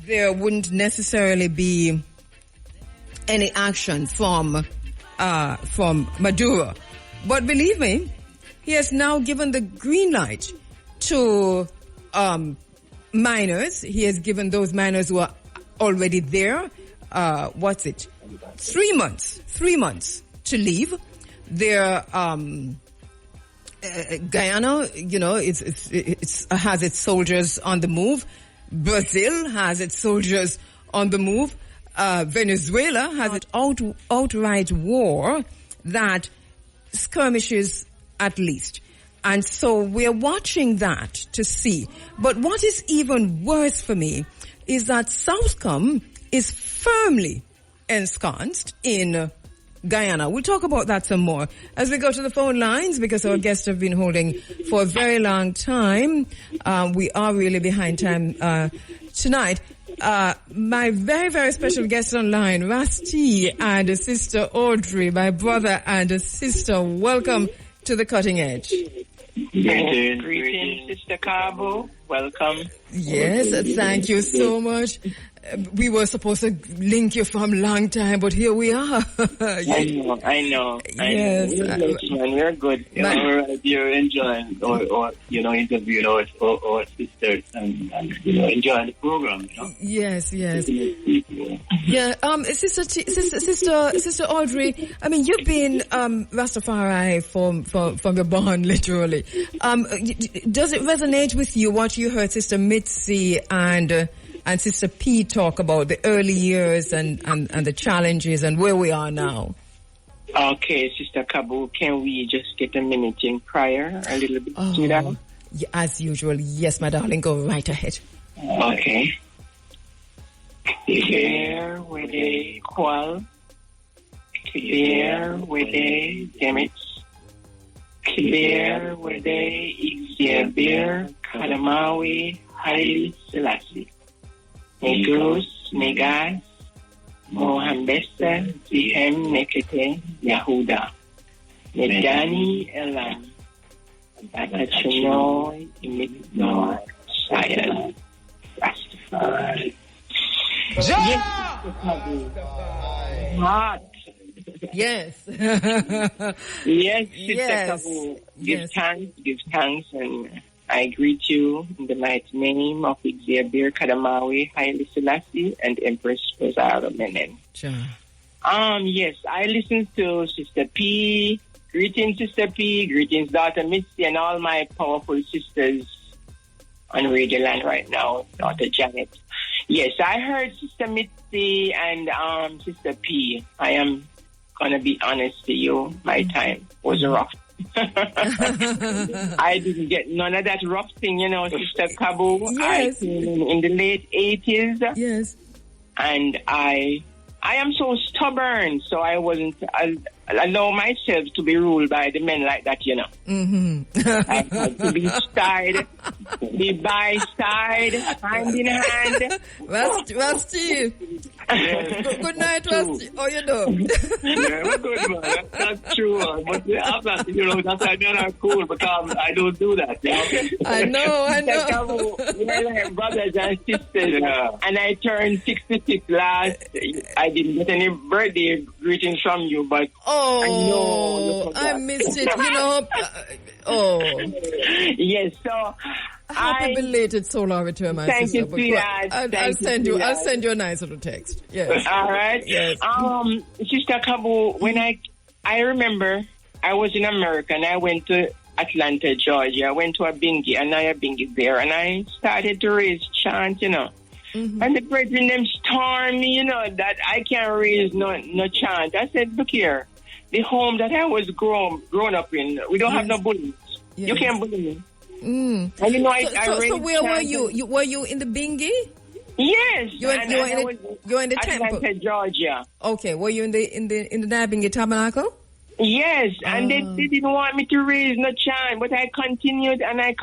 there wouldn't necessarily be any action from Maduro. But believe me, he has now given the green light to miners. He has given those miners who are already there, 3 months to leave. Their Guyana, it's has its soldiers on the move. Brazil has its soldiers on the move. Venezuela has its outright war that skirmishes at least. And so we're watching that to see. But what is even worse for me is that Southcom is firmly ensconced in Guyana. We'll talk about that some more as we go to the phone lines because our guests have been holding for a very long time. We are really behind time tonight. My very, very special guest online, Rusty and Sister Audrey, my brother and a sister. Welcome to the Cutting Edge. Greetings, Sister Kabu. Welcome. Yes, thank you so much. We were supposed to link you from a long time, but here we are. I know. Yes. We're good. You're enjoying or interviewing our sisters and enjoying the program. Yes. Yeah. Sister Audrey, you've been Rastafari from your born, literally. Does it resonate with you what you heard Sister Mitzi and Sister P talk about the early years and the challenges and where we are now? Okay, Sister Kabu, can we just get a minute in prayer a little bit? Yeah, as usual. Yes, my darling, go right ahead. Okay. Clear with a qual, clear with a demits, clear with a Ixabir, Kalamawi, Haile Selassie. Negus, Negas, Mohambesa, Zihem, Nekete, Yahuda. Nedani, Elam, Batachino, Imidno, Shayad, Rastafari. Yes, Maat. Yes. Yes, Sister Kabu. Give thanks, and I greet you in the mighty name of Xavier Kadamawi, Haile Selassie, and Empress Rosara Menen. Sure. Yes, I listen to Sister P. Greetings, Sister P. Greetings, Daughter Misty, and all my powerful sisters on Radio Land right now, Daughter Janet. Yes, I heard Sister Misty and Sister P. I am going to be honest to you, my time was rough. I didn't get none of that rough thing, Sister Kabu. Yes. I came in the late 80s. Yes. And I am so stubborn, so I wasn't allow myself to be ruled by the men like that, Mm-hmm. I had to be be by side, hand in hand. Rusty. Good night, Rusty. Oh, you know. Yeah, good, man. That's true. But I'm not, that's why they're not cool, because I don't do that. I know. We're like brothers and sisters. Yeah. And I turned 66 last. I didn't get any birthday greetings from you, but I missed it. Yes, so happy belated solar return, my thank sister. You, sweetheart. I'll send you a nice little text. Yes. All right. Yes. Sister Kabu, when I remember I was in America and I went to Atlanta, Georgia. I went to a bingy, Anaya bingy there, and I started to raise chant, Mm-hmm. And the brethren them stormed me, that I can't raise no chant. I said, look here, the home that I was grown up in, we don't have no bullies. Yes. You can't bully me. Mm. And so where were you? Were you in the bingy? Yes. You were in the temple, Atlanta, Georgia. Okay. Were you in the Nabingi Tabernacle? Yes, and they didn't want me to raise no chant, but I continued and I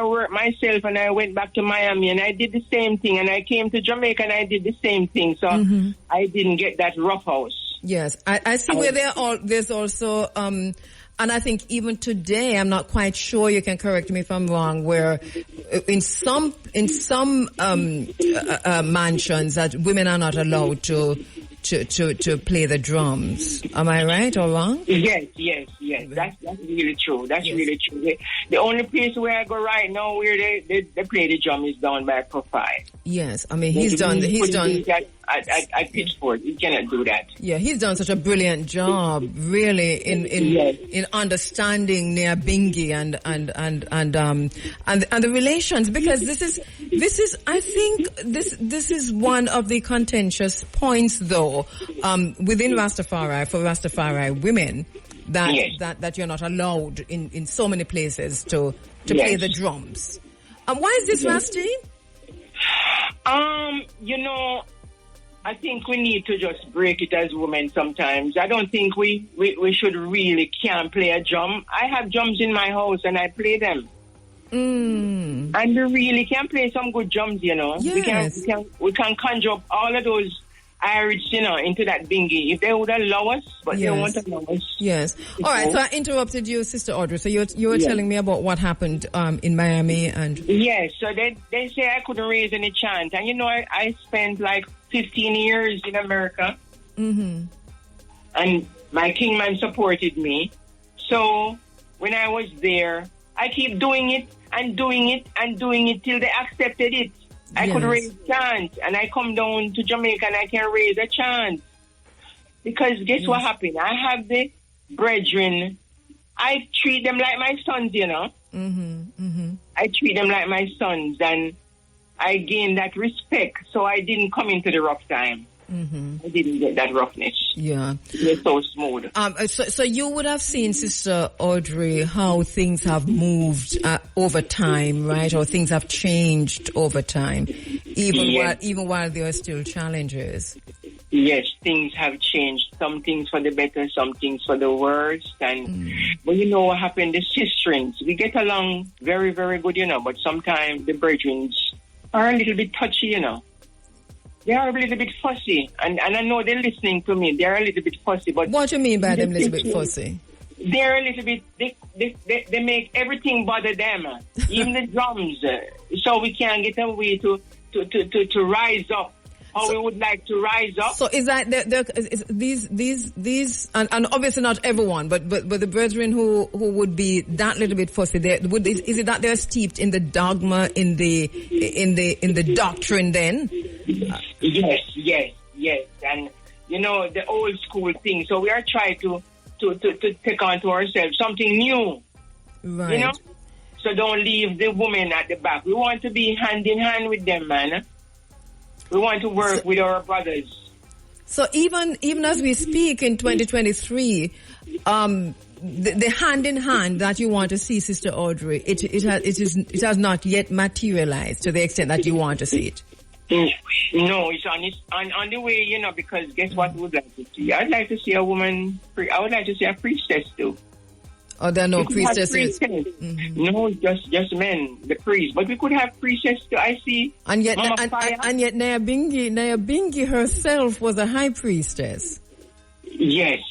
worked myself, and I went back to Miami and I did the same thing, and I came to Jamaica and I did the same thing, so I didn't get that rough house. Yes, I see where there's also, and I think even today, I'm not quite sure, you can correct me if I'm wrong, where in some mansions that women are not allowed to play the drums. Am I right or wrong? Yes. That's really true. That's really true. The only place where I go right now where they play the drum is down by Profile. Yes, I mean he's done. At Pittsburgh, he cannot do that. Yeah, he's done such a brilliant job, really, in understanding near Bingi and the relations, because this is I think this is one of the contentious points though within Rastafari, for Rastafari women, that you're not allowed in so many places to play the drums. Why is this, Rusty? I think we need to just break it as women sometimes. I don't think we should really can't play a drum. I have drums in my house and I play them. And we really can play some good drums, Yes. We can conjure up all of those Irish, into that bingy, if they would allow us, but they won't allow us. Yes. All right, so I interrupted you, Sister Audrey. So you were telling me about what happened in Miami and... Yes, so they say I couldn't raise any chant. And I spent like 15 years in America. Mm-hmm. And my kingman supported me. So when I was there, I keep doing it and doing it and doing it till they accepted it. I could raise chant, and I come down to Jamaica and I can raise a chant. Because guess what happened? I have the brethren. I treat them like my sons, I treat them like my sons, and I gain that respect. So I didn't come into the rough time. I didn't get that roughness. Yeah. You're so smooth. So you would have seen, Sister Audrey, how things have moved over time, right? Or things have changed over time, even while there are still challenges. Yes, things have changed. Some things for the better, some things for the worse. And but you know what happened? The sisterings, we get along very, very good, but sometimes the brethren are a little bit touchy, They are a little bit fussy, and I know they're listening to me. They're a little bit fussy, but what do you mean by them a little bit fussy? They're a little bit. They make everything bother them, even the drums. So we can't get a way to rise up. how we would like to rise up. So is that these and obviously not everyone, but the brethren who would be that little bit fussy, is it that they're steeped in the dogma, in the doctrine then? Yes, and the old school thing. So we are trying to take on to ourselves something new, right? So don't leave the women at the back. We want to be hand in hand with them, man. We want to work with our brothers. So even as we speak in 2023, the hand in hand that you want to see, Sister Audrey, it has not yet materialized to the extent that you want to see it. No, it's on the way, because guess what we would like to see? I'd like to see a woman. I would like to see a priestess too. Oh, there are no priestesses. Mm-hmm. No, just men, the priests. But we could have priestesses too. I see. And yet Nyabingi herself was a high priestess. Yes.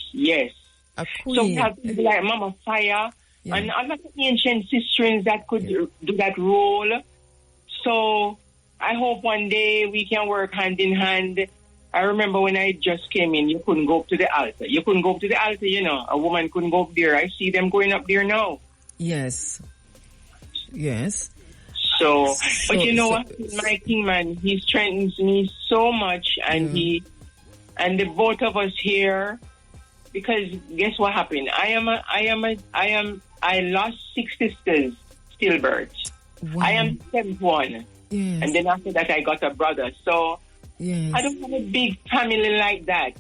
A queen. So we have people like Mama Fire and a lot of ancient sisters that could do that role. So I hope one day we can work hand in hand. I remember when I just came in, you couldn't go up to the altar. A woman couldn't go up there. I see them going up there now. Yes. So what? My king man, he strengthens me so much, and and the both of us here, because guess what happened? I lost 6 sisters, stillbirths. Wow. I am the 7th one. Yes. And then after that, I got a brother. So I don't have a big family like that.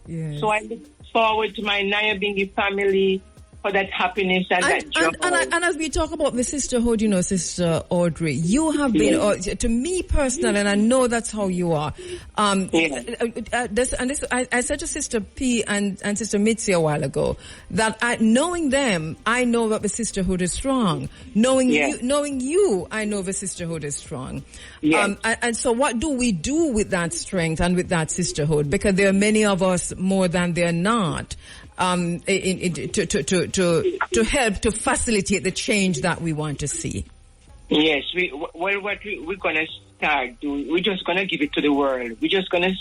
Yes. So I look forward to my Nyabingi family for that happiness and that joy. And as we talk about the sisterhood, Sister Audrey, you have been, to me personally, and I know that's how you are. I said to Sister P and Sister Mitzi a while ago that knowing them, I know that the sisterhood is strong. Knowing you, I know the sisterhood is strong. Yes. And so what do we do with that strength and with that sisterhood? Because there are many of us more than there are not. To help to facilitate the change that we want to see. Yes, we're gonna start doing. We're just gonna give it to the world. We're just gonna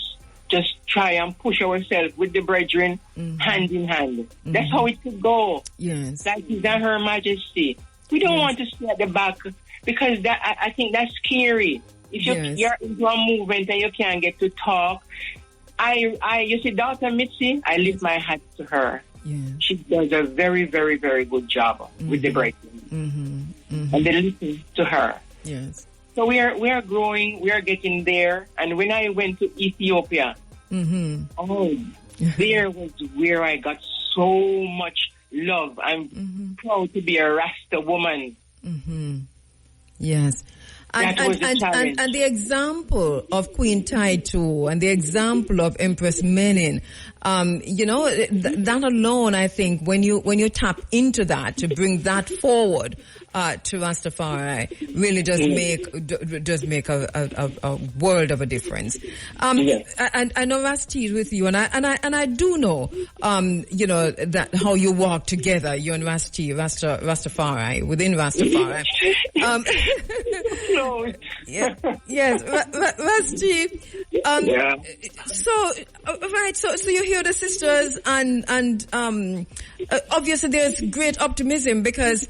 try and push ourselves with the brethren, hand in hand. Mm-hmm. That's how it could go. Yes, like His and Her Majesty. We don't want to stay at the back because I think that's scary. If you're into a movement and you can't get to talk. You see, Dr. Mitzi, I lift my hat to her. Yeah. She does a very, very, very good job with the breaking. And they listen to her. Yes. So we are growing, we are getting there. And when I went to Ethiopia, there was where I got so much love. I'm proud to be a Rasta woman. Yes. And the example of Queen Taitu and the example of Empress Menin, that alone, I think, when you tap into that to bring that forward to Rastafari, really does make a world of a difference. And I know Rasti is with you, and I do know, that how you walk together, you and Rastafari within Rastafari. Yes, Rasti. So you hear the sisters, and obviously there's great optimism because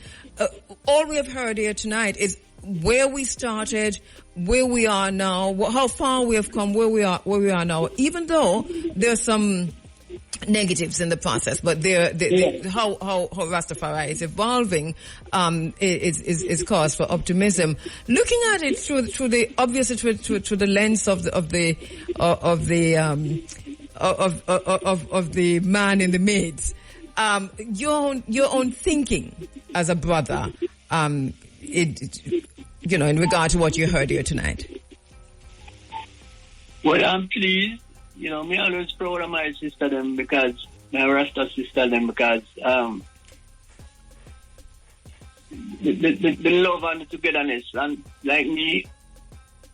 all we have heard here tonight is where we started, where we are now, how far we have come, where we are now. Even though there's some negatives in the process, but how Rastafari is evolving is cause for optimism. Looking at it through the lens of the man in the maids, your own thinking as a brother, in regard to what you heard here tonight. Well, I'm pleased. Me always proud of my sister them because my Rasta sister them because the love and the togetherness, and like me,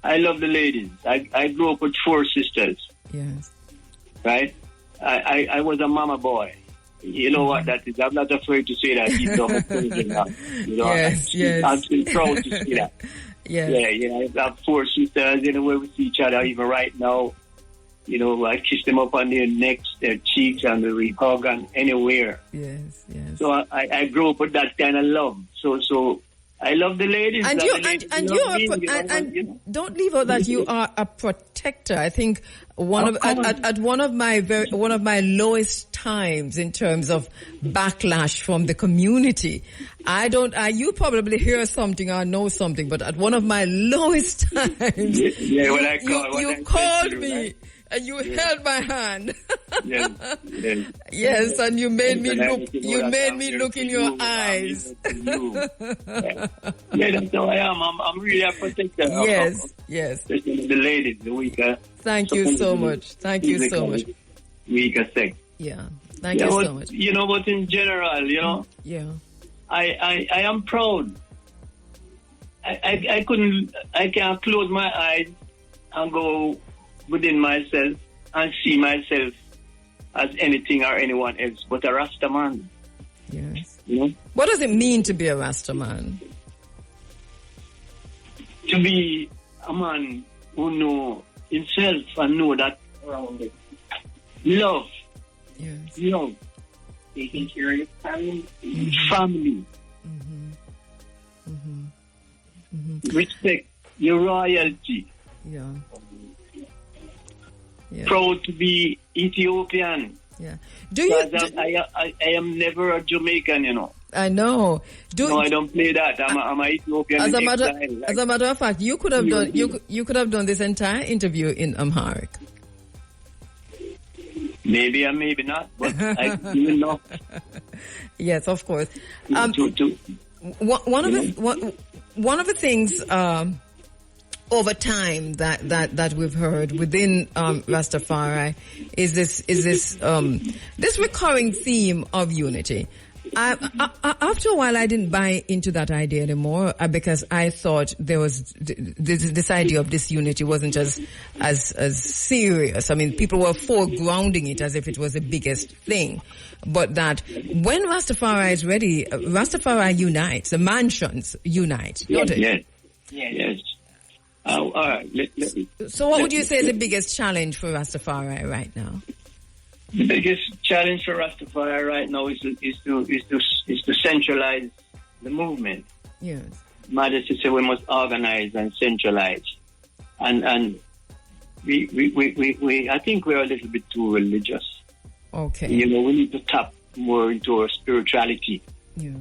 I love the ladies. I grew up with 4 sisters. Yes. Right? I was a mama boy. You know what that is? I'm not afraid to say that. Yes. I'm still proud to say that. Yes. Yeah. I have 4 sisters. We see each other even right now. You know, I kiss them up on their necks, their cheeks, and the hug and anywhere. Yes, yes. So I grew up with that kind of love. So I love the ladies. And don't leave out that you are a protector. I think at one of my lowest times in terms of backlash from the community, you probably hear something or know something, but at one of my lowest times, you called me. Right? And you held my hand. Yes. Yes, and you made me look. You made me look in your eyes. Yeah, that's how I am. I'm really a protector. Yes. Especially the ladies, the weaker. Thank you so much. Thank you so much. Weaker sex. Yeah. Thank you so much. You know, but in general, you know. Yeah. I am proud. I can't close my eyes and go within myself and see myself as anything or anyone else but a Rasta man. Yes. You know? What does it mean to be a Rasta man? To be a man who know himself and know that around it. Love. Yes. Love. Taking care of your family. Family. Respect your royalty. Yeah. Proud to be Ethiopian. Yeah. I am never a Jamaican, you know. I know. No, I don't play that. I'm an Ethiopian. As a matter of fact, you could have done this entire interview in Amharic. Maybe and maybe not, but I didn't know. Yes, of course. One of the things over time that we've heard within Rastafari is this recurring theme of unity. After a while, I didn't buy into that idea anymore because I thought there was this idea of disunity wasn't as serious. I mean, people were foregrounding it as if it was the biggest thing, but that when Rastafari is ready, Rastafari unites. The mansions unite. Yes. All right. So, what would you say is the biggest challenge for Rastafari right now? The biggest challenge for Rastafari right now is to centralize the movement. Yes. Matter to say we must organize and centralize, and we I think we're a little bit too religious. Okay. You know, we need to tap more into our spirituality. Yeah.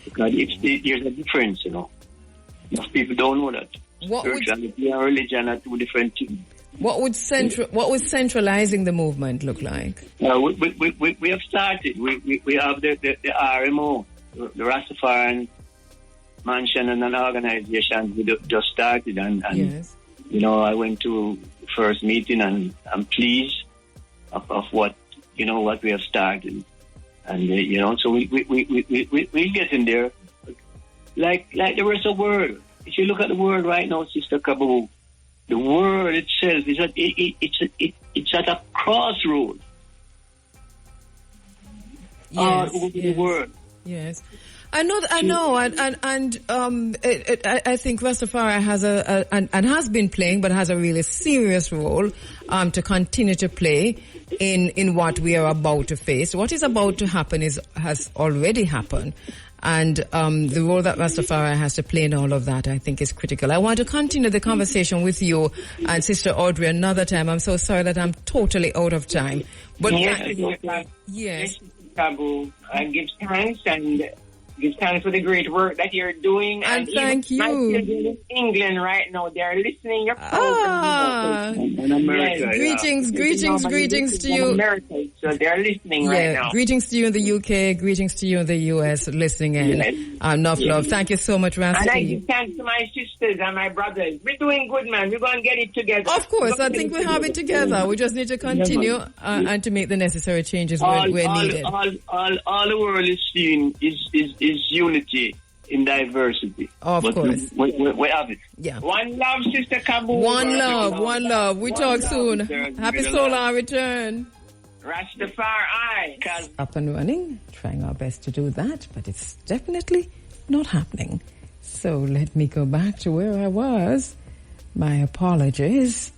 Because there's a difference, you know. Most people don't know that. Spirituality and religion are two different things. What would centralizing the movement look like? We have started. We have the RMO, the Rastafarian Mansion and an organization. We just started, and yes. You know, I went to first meeting and I'm pleased of what we have started, and you know, so we get in there like the rest of the world. If you look at the world right now, Sister Kabu, the world itself is it's at a crossroad. Yes, all over the world. Yes, I know, and I think Rastafari has and has been playing, but has a really serious role to continue to play in what we are about to face. What is about to happen has already happened. And the role that Rastafari has to play in all of that, I think, is critical. I want to continue the conversation with you and Sister Audrey another time. I'm so sorry that I'm totally out of time. But yes, Kabu, give thanks and give thanks for the great work that you're doing. And thank you. My children in England right now, they're listening your program. In America, Greetings to you. America, so they're listening right now. Greetings to you in the UK, greetings to you in the US, listening in. Yes. Enough love. Thank you so much, Rasta. And I give thanks to my sisters and my brothers. We're doing good, man. We're going to get it together. Of course, I think we have it together. We just need to continue and to make the necessary changes where needed. All the world is seeing is unity in diversity. Of course. We have it. Yeah. One love, Sister Kabu. One love. We talk soon. Happy solar return. Rastafari. Up and running, trying our best to do that, but it's definitely not happening. So let me go back to where I was. My apologies.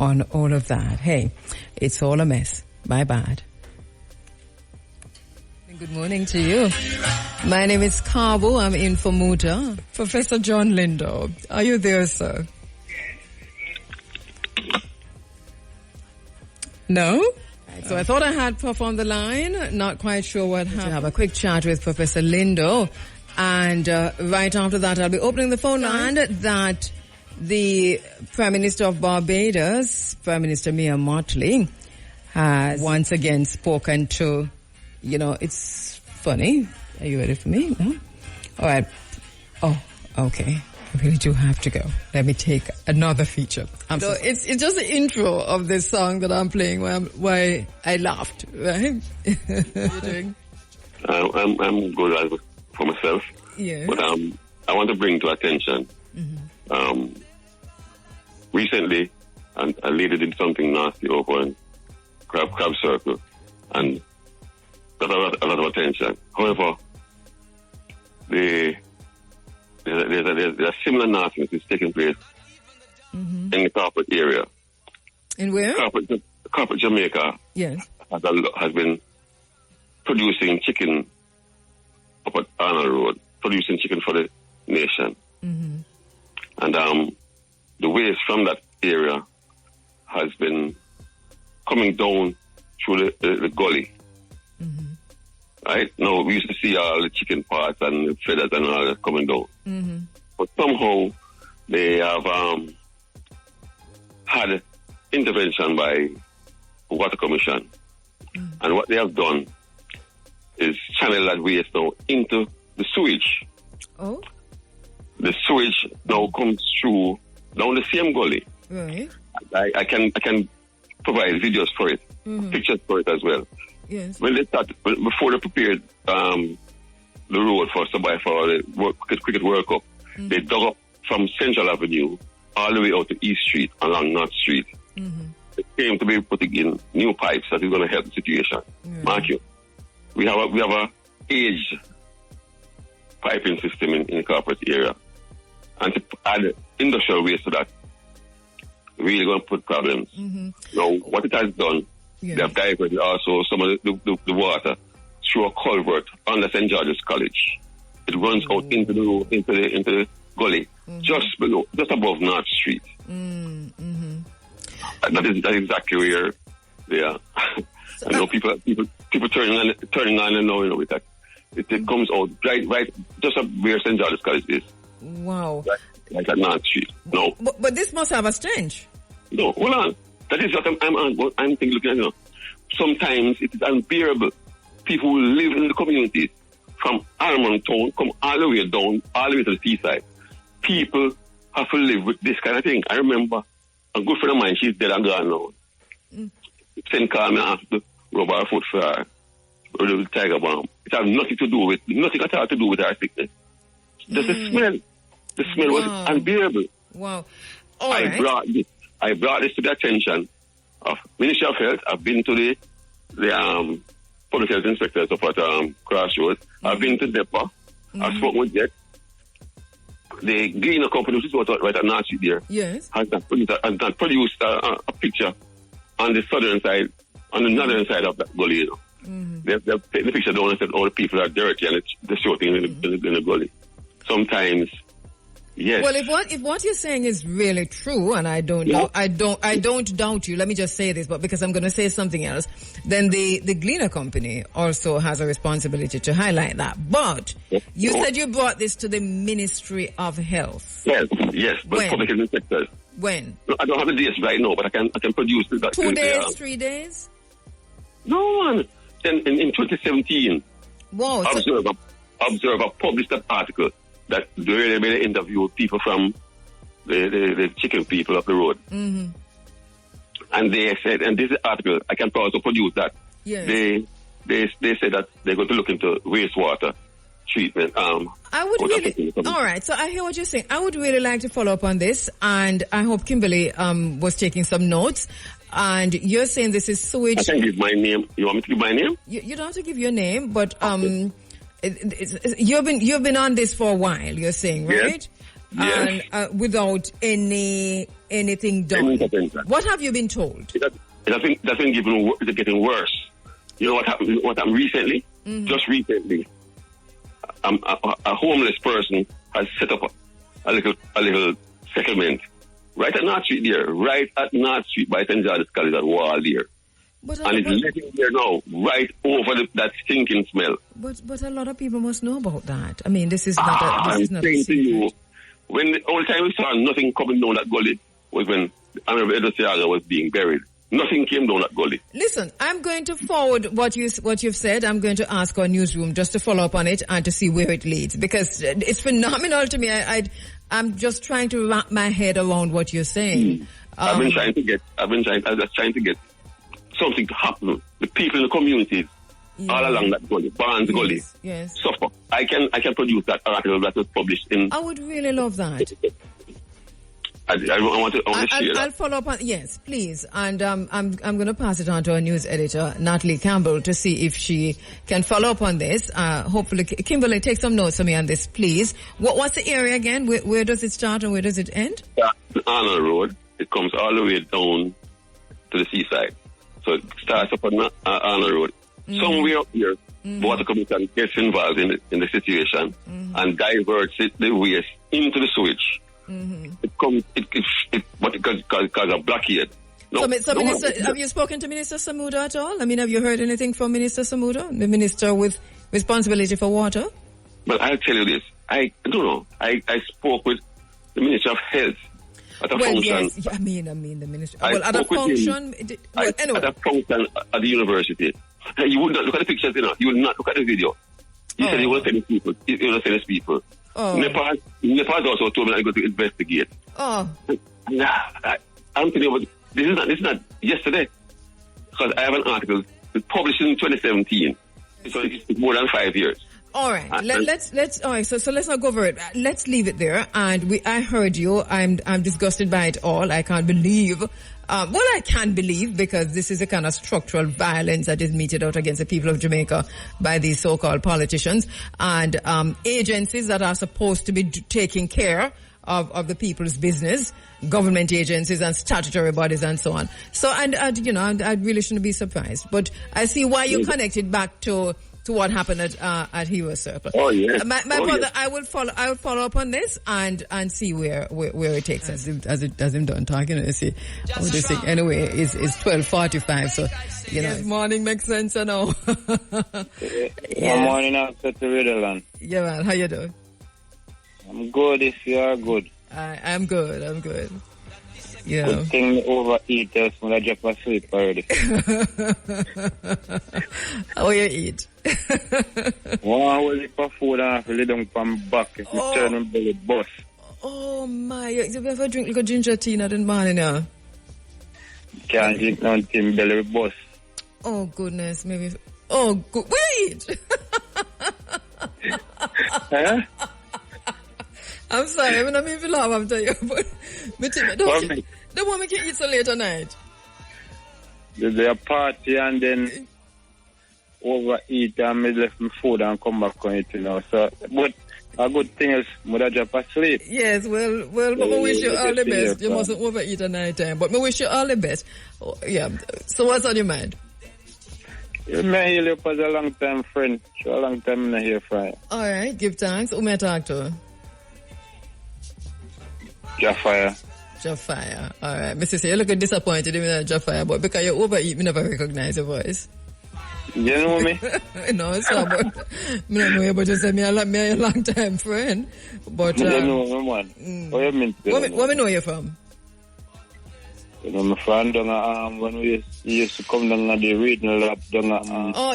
on all of that. Hey, it's all a mess. My bad. Good morning to you. My name is Kabu. I'm in for Muta. Professor John Lindo, are you there, sir? No? So I thought I had Prof on the line. Not quite sure what happened. To have a quick chat with Professor Lindo. And right after that, I'll be opening the phone line that the Prime Minister of Barbados, Prime Minister Mia Mottley, has once again spoken to, you know, it's funny. Are you ready for me? No? All right. Oh, okay. I really do have to go. Let me take another feature. So it's just the intro of this song that I'm playing why I laughed, right? What are you doing? I'm good for myself. Yeah. But I want to bring to attention, recently, and a lady did something nasty over in Crab Circle, and got a lot of attention. However, there's a similar nastiness that's taking place in the corporate area. In where? Corporate Jamaica. Yes. Has been producing chicken up at Arnold Road, producing chicken for the nation. And the waste from that area has been coming down through the gully. Right? Now, we used to see all the chicken parts and the feathers and all that coming down. But somehow, they have had intervention by the Water Commission. And what they have done is channel that waste now into the sewage. Oh? The sewage now comes through down the same gully. Right. I can provide videos for it, pictures for it as well. Yes. When they started, before they prepared the road for the cricket World Cup, they dug up from Central Avenue all the way out to East Street along North Street. They came to be putting in new pipes that is going to help the situation. Mark you. We have a aged piping system in the corporate area, and to add industrial waste to that, really going to put problems. Now, what it has done, they have diverted also some of the water through a culvert under St. George's College. It runs out into the gully, just above North Street. That is exactly where they are. I know people turning on and knowing with that. It comes out right just up where St. George's College is. Wow. Right at North Street. No. But this must have a stench. No, hold on. That is what I'm thinking, looking at, you know. Sometimes it is unbearable. People who live in the communities from Armand Town come all the way down, all the way to the seaside. People have to live with this kind of thing. I remember a good friend of mine, she's dead and gone now. Sent call me after rub her foot for her, or the tiger bomb. It has nothing at all to do with her sickness. Just the smell. The smell was unbearable. Wow. I brought this to the attention of Ministry of Health. I've been to the public health inspectors up at Crossroads. I've been to DEPA. I've spoken with Jet. The Gleaner company, which is right at North Street there, has not produced a picture on the southern side, on the northern side of that gully, you know. They've taken the picture down and said all the people are dirty and they're shooting in the gully. Sometimes, yes. Well, if what you're saying is really true, and I don't doubt you. Let me just say this, but because I'm going to say something else, then the Gleaner company also has a responsibility to highlight that. But you said you brought this to the Ministry of Health. Yes, but public health inspectors. When? I don't have the dates right now, but I can produce that. 2 days, 3 days? No, man. In 2017, Whoa, Observer published an article that they made an interview with people from the chicken people up the road. And they said, and this article, I can also produce that. Yes. They said that they're going to look into wastewater treatment. I would really, all right, so I hear what you're saying. I would really like to follow up on this, and I hope Kimberly was taking some notes. And you're saying this is sewage. I can give my name. You want me to give my name? You don't have to give your name, but you've been on this for a while, you're saying, right? Yes. And without anything done. What have you been told? It has been getting worse. You know what happened recently? Mm-hmm. Just recently, a homeless person has set up a little settlement right at North Street there, right at North Street by St. George's College at Wall there. And it's living there now, right over that stinking smell. But a lot of people must know about that. I mean, this is not a secret. To you, when the only time we saw nothing coming down that gully was when Honorable Edward Seaga was being buried. Nothing came down that gully. Listen, I'm going to forward what you've said. I'm going to ask our newsroom just to follow up on it and to see where it leads, because it's phenomenal to me. I'm just trying to wrap my head around what you're saying. I'm just trying to get something to happen. The people in the communities all along that gully, Barnes Gully, suffer. I can produce that article that was published in. I would really love that. I want to share that. I'll follow up on, yes, please. And I'm going to pass it on to our news editor, Natalie Campbell, to see if she can follow up on this. Hopefully, Kimberly, take some notes for me on this, please. What's the area again? Where does it start and where does it end? Anna Road. It comes all the way down to the seaside. So it starts up on Anna Road. Somewhere up here, Water Commission gets involved in the situation and diverts the waste into the sewage. It comes, but it causes a blockade. No, so Minister, have you spoken to Minister Samuda at all? I mean, have you heard anything from Minister Samuda, the minister with responsibility for water? Well, I'll tell you this. I don't know. I spoke with the Minister of Health at a function. Yes, I mean the minister. At a function. Anyway. At a function at the university. He would not look at the pictures, you know. He would not look at the video. He said he will send his people. He will send his people. Nepal also told me I'm going to investigate. I'm telling you, this is not yesterday. Because I have an article published in 2017. So it's more than 5 years. All right. Let's all right, so let's not go over it. Let's leave it there. And I heard you. I'm disgusted by it all. I can't believe I can believe, because this is a kind of structural violence that is meted out against the people of Jamaica by these so-called politicians and agencies that are supposed to be taking care of the people's business, government agencies and statutory bodies and so on. So, and I really shouldn't be surprised. But I see why you connected back to what happened at Hero Circle. Oh yeah. My brother, yes. I will follow up on this and see where it takes us. As him done talking, you see. This thing anyway is 12:45, so yes, morning makes sense, I know. Good morning after to Riddleland. Yeah, man, how you doing? I'm good if you are good. I'm good. Yeah. Good thing the overeaters when I drop asleep already. How you eat? One will eat for food and I lay down from back. If you turn on belly bus. Oh my, you ever drink like a ginger tea in the morning now? Can't drink nothing belly bus. Oh goodness, maybe. Oh, wait! Huh? I'm sorry, I mean, I mean, if you laugh after you, but don't want me to eat so late at night. There's a party and then overeat and me left my food and come back on it, you know. So, but a good thing is, mother drop asleep. Yes, well, but I wish you all the best. You mustn't overeat at night time, but I wish you all the best. Oh, yeah. So what's on your mind? You may hear you as a long time friend. So a long time in here, friend. All right, give thanks. Who may I talk to? Jafire. All right. Mrs. You look disappointed in that Jafire, but because you overeat, me never recognize your voice. You know me? No, it's not, but I don't know you, but you say me a long time friend. But you know me, man. What you mean? Where me know you from? You know, my friend when we used to come down at the reading lab down at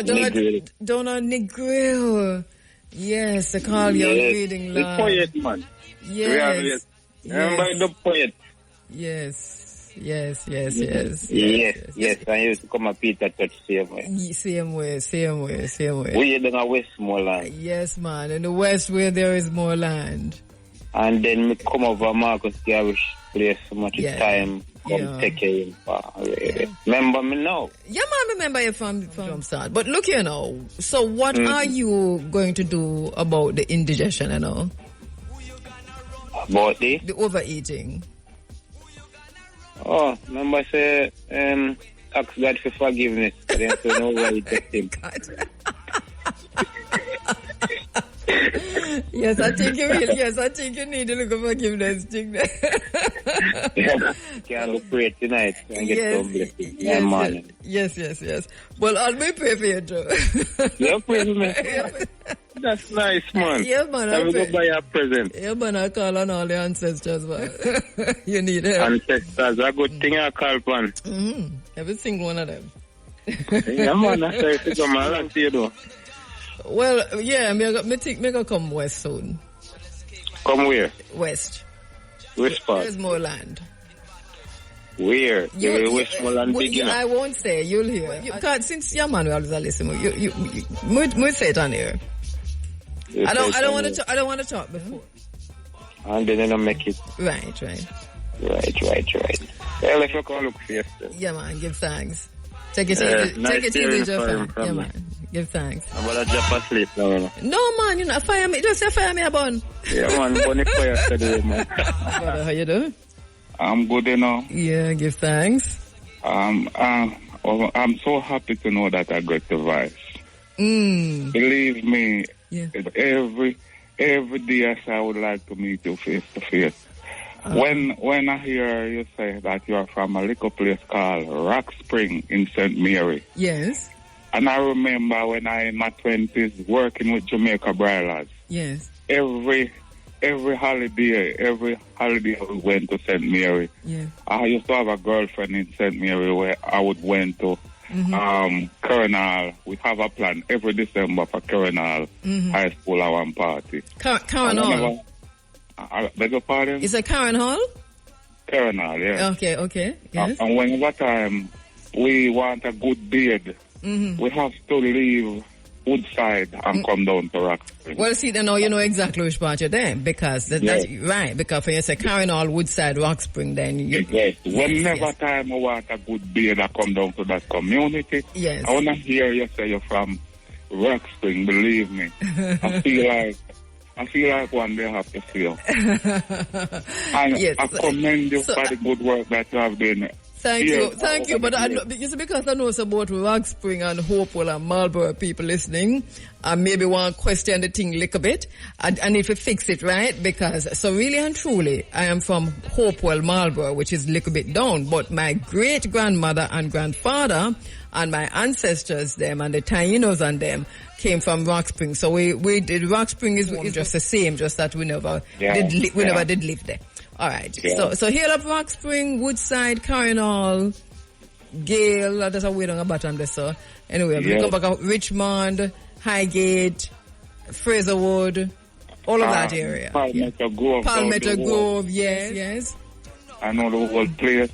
Negril. Down at Negril. Yes, they call you reading lab. The poet, man. Yes. Remember the poet? Yes. I used to come at Peter Touch same way. Same way. We are in Westmoreland. Yes, man. In the West where there is more land. And then we come over Marcus Garrish place so much time. Come take care of Remember me now? Yeah, man, remember you from start. But look here now. So what are you going to do about the indigestion and all? About the overeating. Oh, remember say ask God for forgiveness. Then so no overeat him. Yes, I think you will. Yes, I think you need to look for forgiveness. Can go pray tonight and get some blessings. Yes. Well, I'll be pray for you too. Yeah, pray for me. That's nice, man. Yeah, man. I will go buy a present. Yeah, man. I call on all the ancestors, man. You need help. Ancestors, a good thing I call upon. Every single one of them. Yeah, man. That's why I come along to you, though. Well, yeah, me think me go come west soon. Come where? West. Which part? There's more land. Where? Westmoreland beginning? I won't say. You'll hear. Since your man was a listener, you say it on here. I don't want to talk before. And then I make it. Right. Well, if you call look for yourself. Yeah, man. Give thanks. Take it easy, Jeff. Yeah, man. Give thanks. I'm going to jump asleep now. No, man. You know, fire me. Just say fire me a bun. Yeah, man. Bunny fire today, man. Brother, how you doing? I'm good, you know. Yeah, give thanks. I'm so happy to know that I got the voice. Believe me, every day I would like to meet you face to face. When I hear you say that you are from a little place called Rock Spring in St. Mary. Yes. And I remember when I in my 20s working with Jamaica Brothers. Yes. Every holiday we went to St. Mary. Yeah. I used to have a girlfriend in St. Mary where I would went to Coronal. We have a plan every December for Coronal High School one party. Coronal? I beg your pardon? Is it Karen Hall? Coronal, yeah. Okay, yes. And whenever time we want a good bed, we have to leave Woodside and come down to Rock Spring. Well, see, then now you know exactly which part you're there, because that's right. Because when you say Karen Hall, Woodside, Rock Spring, then you... Yes. Whenever time we want a good bed, I come down to that community. Yes. I want to hear you say you're from Rock Spring, believe me. I feel like one day I have to see you. And yes. I commend you for the good work that you have done. Thank you. But because I know it's about Rock Spring and Hopewell and Marlborough people listening, and maybe want to question the thing a little bit, and if you fix it right, because so really and truly, I am from Hopewell, Marlborough, which is a little bit down, but my great grandmother and grandfather and my ancestors, them and the Tainos and them, came from Rock Spring. So we did Rock Spring is just the same, just that we never did live there. All right. Yeah. So here up Rock Spring, Woodside, Coronal, Gale, that's a way on the bottom there, so anyway, we come back up Richmond, Highgate, Fraserwood, all of that area. Palmetto Grove. Yes. I know the whole place.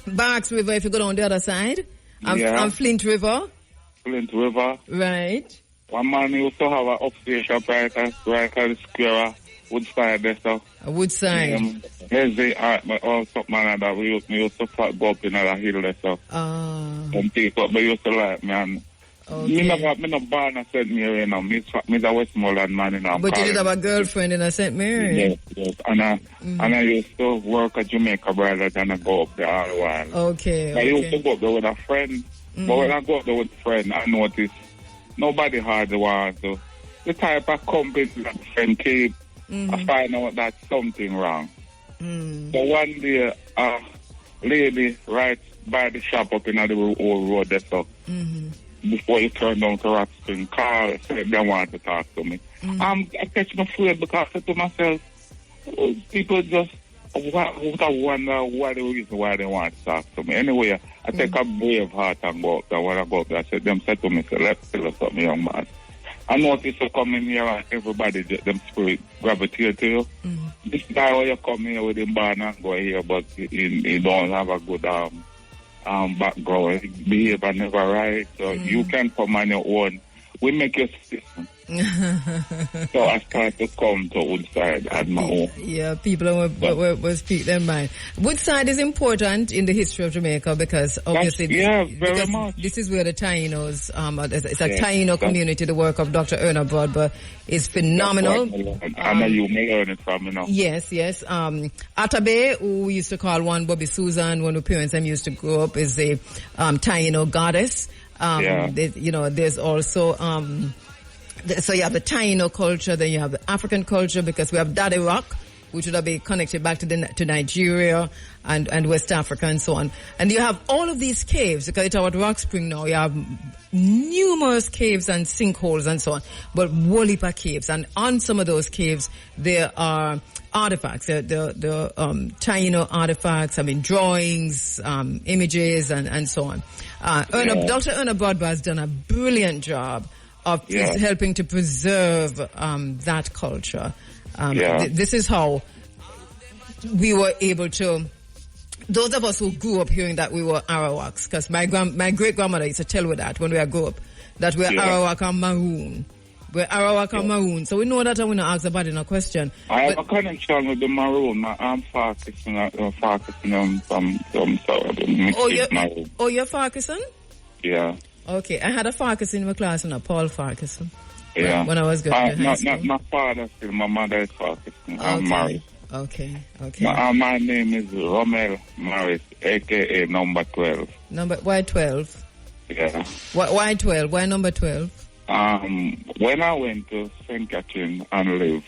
Barks River if you go down the other side. And Flint River. Right. One man used to have an upstairs shop right at the square, Woodside there, so. Woodside. Something like that. We used to go up in the hill there, so. Some people, but used to like me, and me not born in St. Mary, you know. Me a Westmoreland man, you know. But you did have a girlfriend in St. Mary? Yes. And I used to work at Jamaica Brothers and I go up there all the while. Okay. I used to go up there with a friend, but when I go up there with a friend, I noticed nobody hardly wants to. The type of company that the friend keep, I find out that something wrong. So one day, a lady right by the shop up in the old road there, so before you turn down to Rock Spring, call, said they want to talk to me. I catch my afraid because I said to myself, people just wonder what the reason why they want to talk to me. Anyway, I take a brave heart and go up there. When I go up there, I said to me, let's tell us something, young man. I notice you come in here and everybody, them spirit gravitate to you. This guy when you come here with him banner, go here, but he don't have a good background. His behavior never right. So you can come on your own. We make your system. So I started to come to Woodside at my own. Yeah, people will speak their mind. Woodside is important in the history of Jamaica because obviously very much. This is where the Tainos, it's a Taino community. The work of Dr. Erna Broadbent is phenomenal. I know you may learn it from, Yes. Atabe, who we used to call one Bobby Susan, when the parents used to grow up, is a Taino goddess. There's also so you have the Taino culture, then you have the African culture, because we have Daddy Rock, which would be connected back to Nigeria and West Africa and so on. And you have all of these caves, because it's about Rock Spring now. You have numerous caves and sinkholes and so on, but Wolipa caves. And on some of those caves, there are artifacts, the Taino artifacts, drawings, images, and so on. Dr. Erna Broadbent has done a brilliant job of helping to preserve that culture. This is how we were able to, those of us who grew up hearing that we were Arawaks, because my great-grandmother used to tell me that when we grew up, that we're Arawak and Maroon. We're Arawak and Maroon. So we know that I want to ask about it in a question. I have a connection with the Maroon. I'm Farquharson from Maroon. Oh, you're Farquharson? Yeah. Okay, I had a Farquharson in my class, Paul Farquharson. Yeah. When I was going to high school. Not my father, still. My mother is Farquharson. I'm married. Okay. My name is Romel Morris, a.k.a. number 12. Why 12? Yeah. Why 12? Why number 12? When I went to St. Catherine and lived,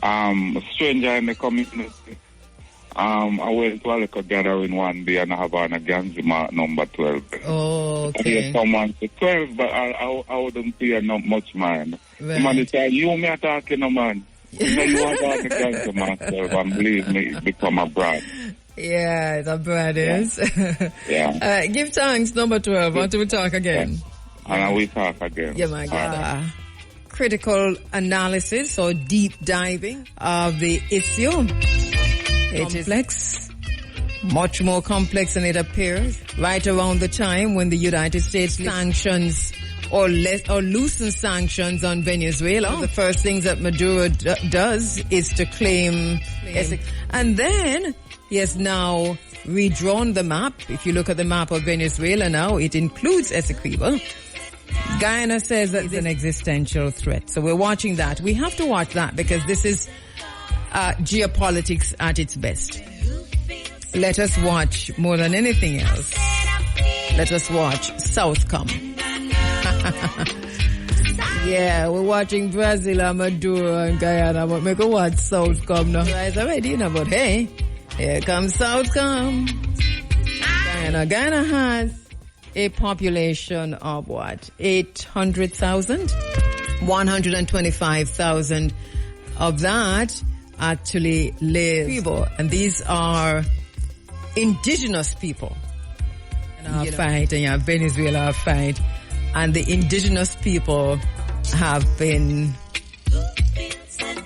a stranger in the community, I went to a little gathering one day and I have on a Ganzima number 12. Oh, okay. I hear someone say 12, but I wouldn't pay not much mind. Right. The man said, you me talking, no man. You want to the Ganzima 12, and believe me, it become a brand. Yeah, the brand is. Yeah. Give thanks, number 12. Until we talk again. Yeah. And we talk again. Yeah, my God. Critical analysis or deep diving of the issue. It is complex, much more complex than it appears. Right around the time when the United States sanctions or loosen sanctions on Venezuela, the first things that Maduro does is to claim, and then he has now redrawn the map. If you look at the map of Venezuela now, it includes Essequibo. Guyana says that it's an existential threat. So we're watching that. We have to watch that because this is geopolitics at its best. Let us watch, more than anything else, let us watch Southcom. Yeah, we're watching Brazil and Maduro and Guyana, but make a watch Southcom now. Guys already, but hey, here comes Southcom. Guyana has a population of what? 800,000? 125,000 of that actually live people, and these are indigenous people. And fight, and you have Venezuela fight, and the indigenous people have been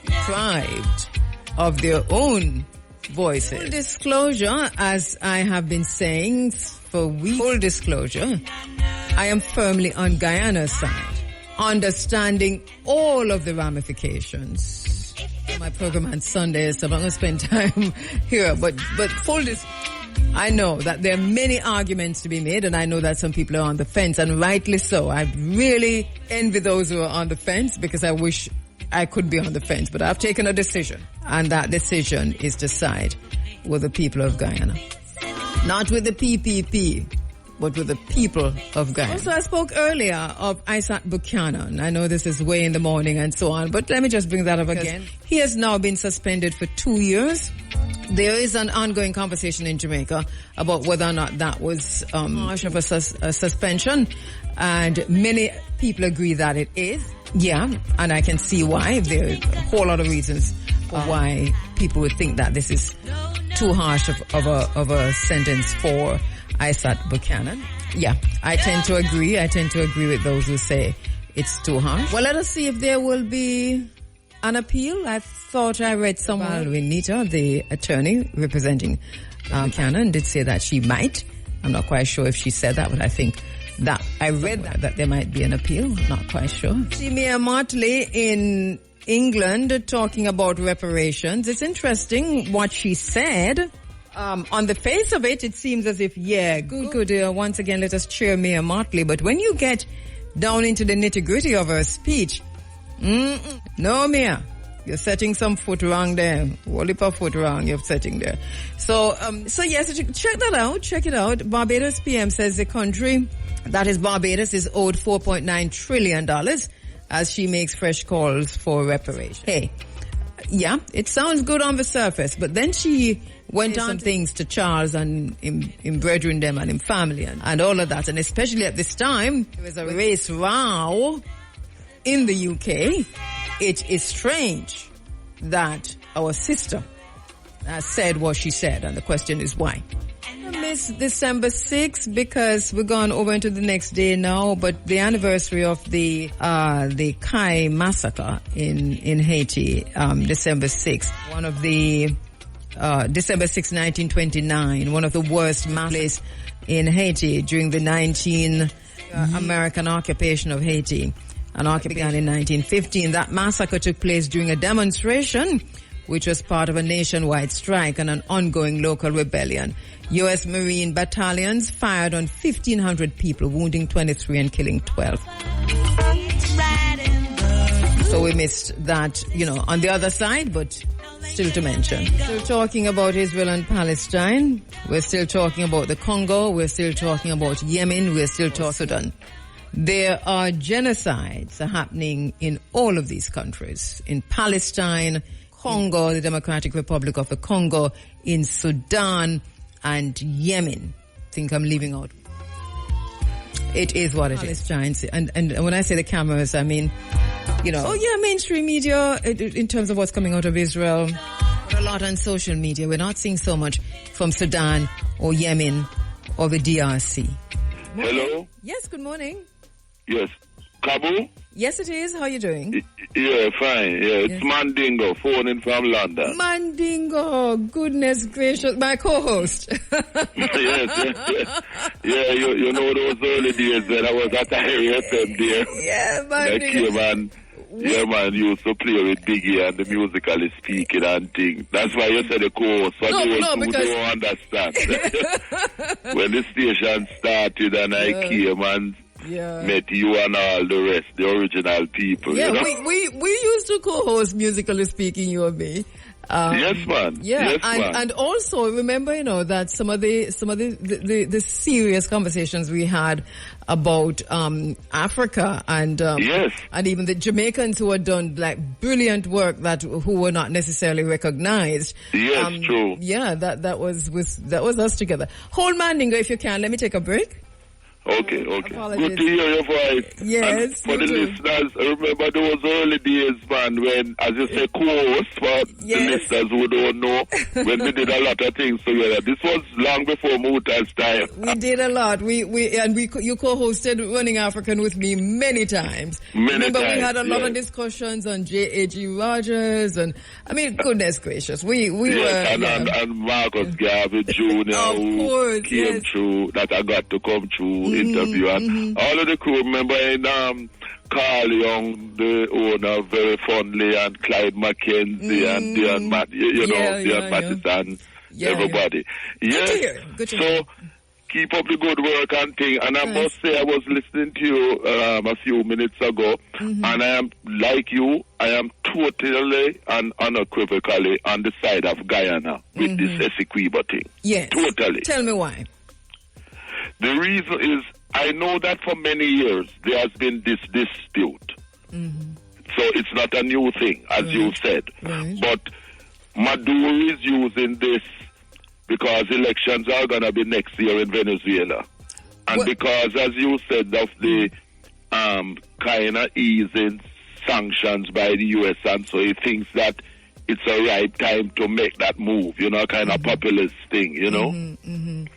deprived of their own voices. Full disclosure, as I have been saying for weeks, full disclosure, I am firmly on Guyana's side, understanding all of the ramifications. My program on Sunday, so I'm not going to spend time here, but I know that there are many arguments to be made, and I know that some people are on the fence, and rightly so. I really envy those who are on the fence because I wish I could be on the fence, but I've taken a decision, and that decision is to side with the people of Guyana. Not with the PPP, but with the people of Guyana. Also, I spoke earlier of Isaac Buchanan. I know this is way in the morning and so on, but let me just bring that up again. He has now been suspended for 2 years. There is an ongoing conversation in Jamaica about whether or not that was harsh of a suspension, and many people agree that it is. Yeah, and I can see why. There are a whole lot of reasons why people would think that this is too harsh of a sentence for Isaac Buchanan. Yeah, I tend to agree. I tend to agree with those who say it's too harsh. Well, let us see if there will be an appeal. I thought I read somewhere Nita, the attorney representing Buchanan, did say that she might. I'm not quite sure if she said that, but I think that I read that there might be an appeal. Not quite sure. See Mia Motley in England talking about reparations. It's interesting what she said. On the face of it, it seems as if, good. Once again, let us cheer Mia Motley. But when you get down into the nitty-gritty of her speech, no, Mia, you're setting some foot wrong there. Whole heap of foot wrong you're setting there. So yes, check that out. Check it out. Barbados PM says the country, that is Barbados, is owed $4.9 trillion as she makes fresh calls for reparation. Hey, yeah, it sounds good on the surface, but then she went on things to Charles and in brethren them and in family and all of that. And especially at this time, there was a race row in the UK. It is strange that our sister said what she said, and the question is why. I miss December 6th because we're going over into the next day now, but the anniversary of the Kai massacre in Haiti, December 6th, one of the December 6, 1929, one of the worst massacres in Haiti during the American occupation of Haiti. An occupation began in 1915. That massacre took place during a demonstration, which was part of a nationwide strike and an ongoing local rebellion. U.S. Marine battalions fired on 1,500 people, wounding 23 and killing 12. So we missed that, on the other side, but still to mention. Still talking about Israel and Palestine. We're still talking about the Congo. We're still talking about Yemen. We're still talking Sudan. There are genocides happening in all of these countries. In Palestine, Congo, the Democratic Republic of the Congo, in Sudan, and Yemen. I think I'm leaving out. It is what it is. And when I say the cameras, I mean, mainstream media, in terms of what's coming out of Israel, a lot on social media. We're not seeing so much from Sudan or Yemen or the DRC. Hello? Yes, good morning. Yes. Kabu? Yes, it is. How are you doing? Yeah, fine. Yeah, it's Mandingo, phoning from London. Mandingo, goodness gracious, my co-host. yes. Yeah, you know those early days when I was at the FM there. Yeah, Mandingo. Yeah, man, you used to play with Biggie and the musically speaking and things. That's why you said the co-host. But because don't understand. When the station started and I came and met you and all the rest, the original people. Yeah, you know? we used to co-host musically speaking, you and me. Yes, man. Yeah, yes, man. And also remember, that some of the serious conversations we had about Africa and and even the Jamaicans who had done like brilliant work who were not necessarily recognized. Yes, true. Yeah, that was us together. Hold Mandingo if you can. Let me take a break. Okay. Apologies. Good to hear your voice. Yes. And for the listeners, remember those early days, man, when, as you say, co-host, for the listeners who don't know, when we did a lot of things together. This was long before Muta's time. We did a lot. You co-hosted Running African with me many times. Remember, we had a lot of discussions on J.A.G. Rogers and, I mean, goodness gracious. We were... And Marcus Garvey Jr. who came through, that I got to come through. Interview and all of the crew, remember in Carl Young, the owner, very fondly, and Clyde Mackenzie and Dion Matt, Dion Mattis and everybody. Yes, good to hear. Keep up the good work and thing. And I must say, I was listening to you a few minutes ago, and I am, like you, I am totally and unequivocally on the side of Guyana with this Essequibo thing. Yes. Totally. Tell me why. The reason is, I know that for many years there has been this dispute. So it's not a new thing, as you said. Right. But Maduro is using this because elections are going to be next year in Venezuela. And because, as you said, of the kind of easing sanctions by the U.S., and so he thinks that it's a right time to make that move, kind of populist thing,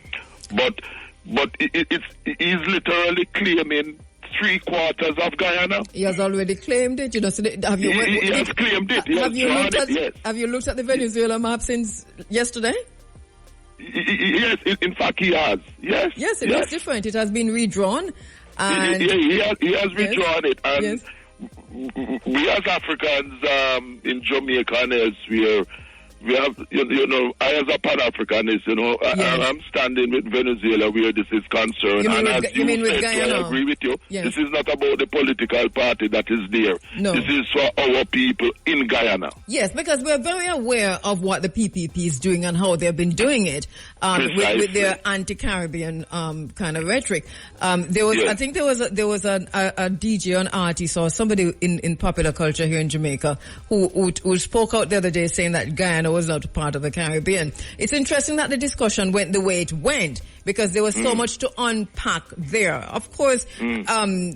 But he's literally claiming 3/4 of Guyana. He has already claimed it. So have you? He has claimed it. Have you looked at the Venezuela map since yesterday? Yes, in fact he has. Yes. Yes, it looks different. It has been redrawn. And he has redrawn it. And we as Africans in Jamaica and elsewhere, we have, I as a Pan-Africanist, I'm standing with Venezuela where this is concerned. And as you said, I agree with you. Yes. This is not about the political party that is there. No. This is for our people in Guyana. Yes, because we're very aware of what the PPP is doing and how they've been doing it with their anti-Caribbean kind of rhetoric. There was, I think there was a DJ, an artist, or somebody in popular culture here in Jamaica who spoke out the other day saying that Guyana was not part of the Caribbean. It's interesting that the discussion went the way it went because there was so much to unpack there. Of course, Guyana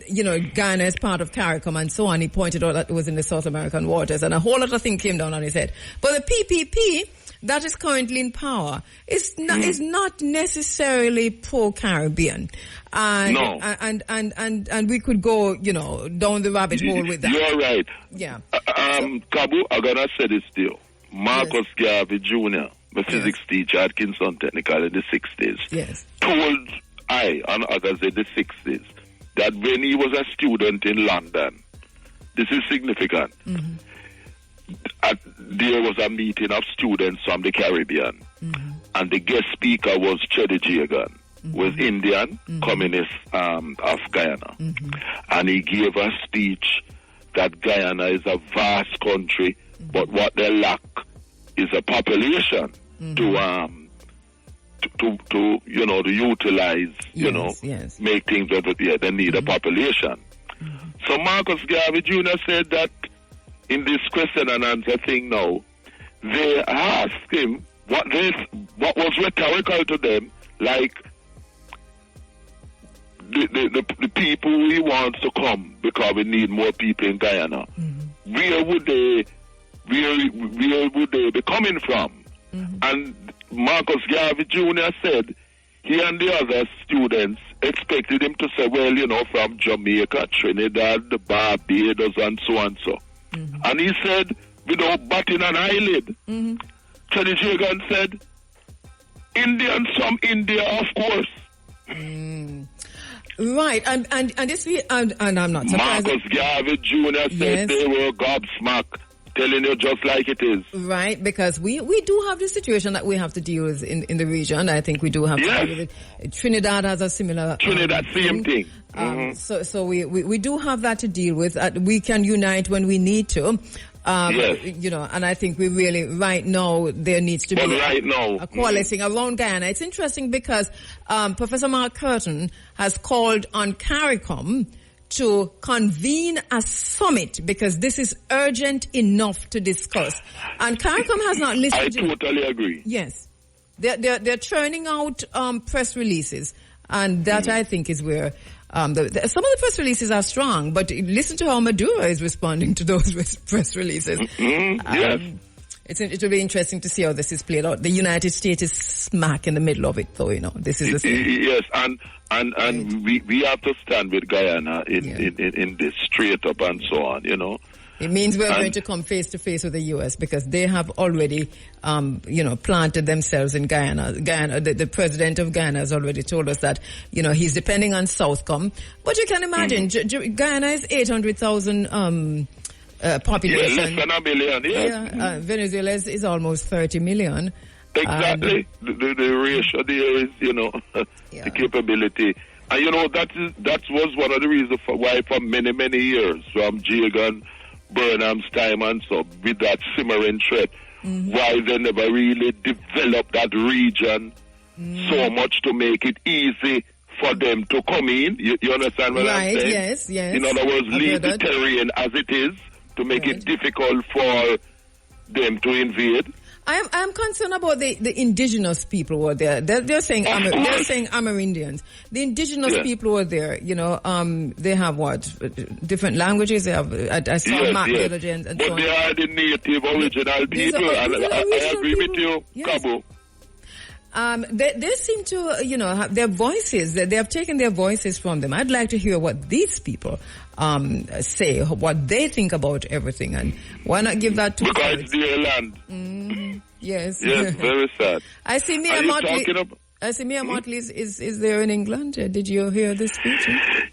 is part of CARICOM and so on. He pointed out that it was in the South American waters and a whole lot of things came down on his head. But the PPP that is currently in power is not necessarily pro-Caribbean. And we could go, down the rabbit hole with that. You're right. Yeah. Kabu, I'm gonna say this to you. Marcus Garvey Jr., the physics teacher at Kingston Technical in the 60s, told I and others in the 60s that when he was a student in London, this is significant, there was a meeting of students from the Caribbean, and the guest speaker was Chedi Jagan, was Indian, communist of Guyana, and he gave a speech that Guyana is a vast country, but what they lack is a population to utilize, make things that they need a population. So Marcus Garvey Jr. said that in this question and answer thing now, they asked him what was rhetorical to them, like the people he wants to come because we need more people in Guyana. Where would they be coming from? And Marcus Garvey Jr. said he and the other students expected him to say, well, from Jamaica, Trinidad, Barbados, and so and so. And he said, without batting an eyelid, Chedi Jagan said, Indians from India, of course. Right, and this and I'm not surprised. Marcus Garvey Jr. said they were gobsmacked, telling you just like it is. Right, because we do have this situation that we have to deal with in the region. I think we do have to deal with it. Trinidad has a similar same thing. So we do have that to deal with. We can unite when we need to. And I think we really, right now, there needs to be a coalescing around Guyana. It's interesting because Professor Mark Cuttin has called on CARICOM to convene a summit because this is urgent enough to discuss. And CARICOM has not listened. I totally agree. Yes. They're churning out press releases, and that I think is where some of the press releases are strong, but listen to how Maduro is responding to those press releases. It will be interesting to see how this is played out. The United States is smack in the middle of it, though. This is the thing. Yes, and we have to stand with Guyana in this straight up and so on. It means we're going to come face to face with the U.S. because they have already, planted themselves in Guyana. The president of Guyana has already told us that, he's depending on Southcom. But you can imagine, Guyana is 800,000 population. Less than a million, Venezuela is almost 30 million. Exactly. The ratio there is, the capability. And, that was one of the reasons why for many, many years, from Jagan, Burnham's time and so, with that simmering threat, why they never really developed that region so much to make it easy for them to come in. You understand what I'm saying? Yes. In other words, leave the terrain as it is to make it difficult for them to invade. I'm concerned about the indigenous people who are there. They're saying Amerindians. The indigenous people who are there, they have different languages. They have I saw Maat the other day and but so on. They are the native original people, and I agree with you, Kabu. They seem to, have their voices. They have taken their voices from them. I'd like to hear what these people say, what they think about everything, and why not give that to because it's their land. Yes. Yes, very sad. I see Mia Motley is there in England. Did you hear this speech?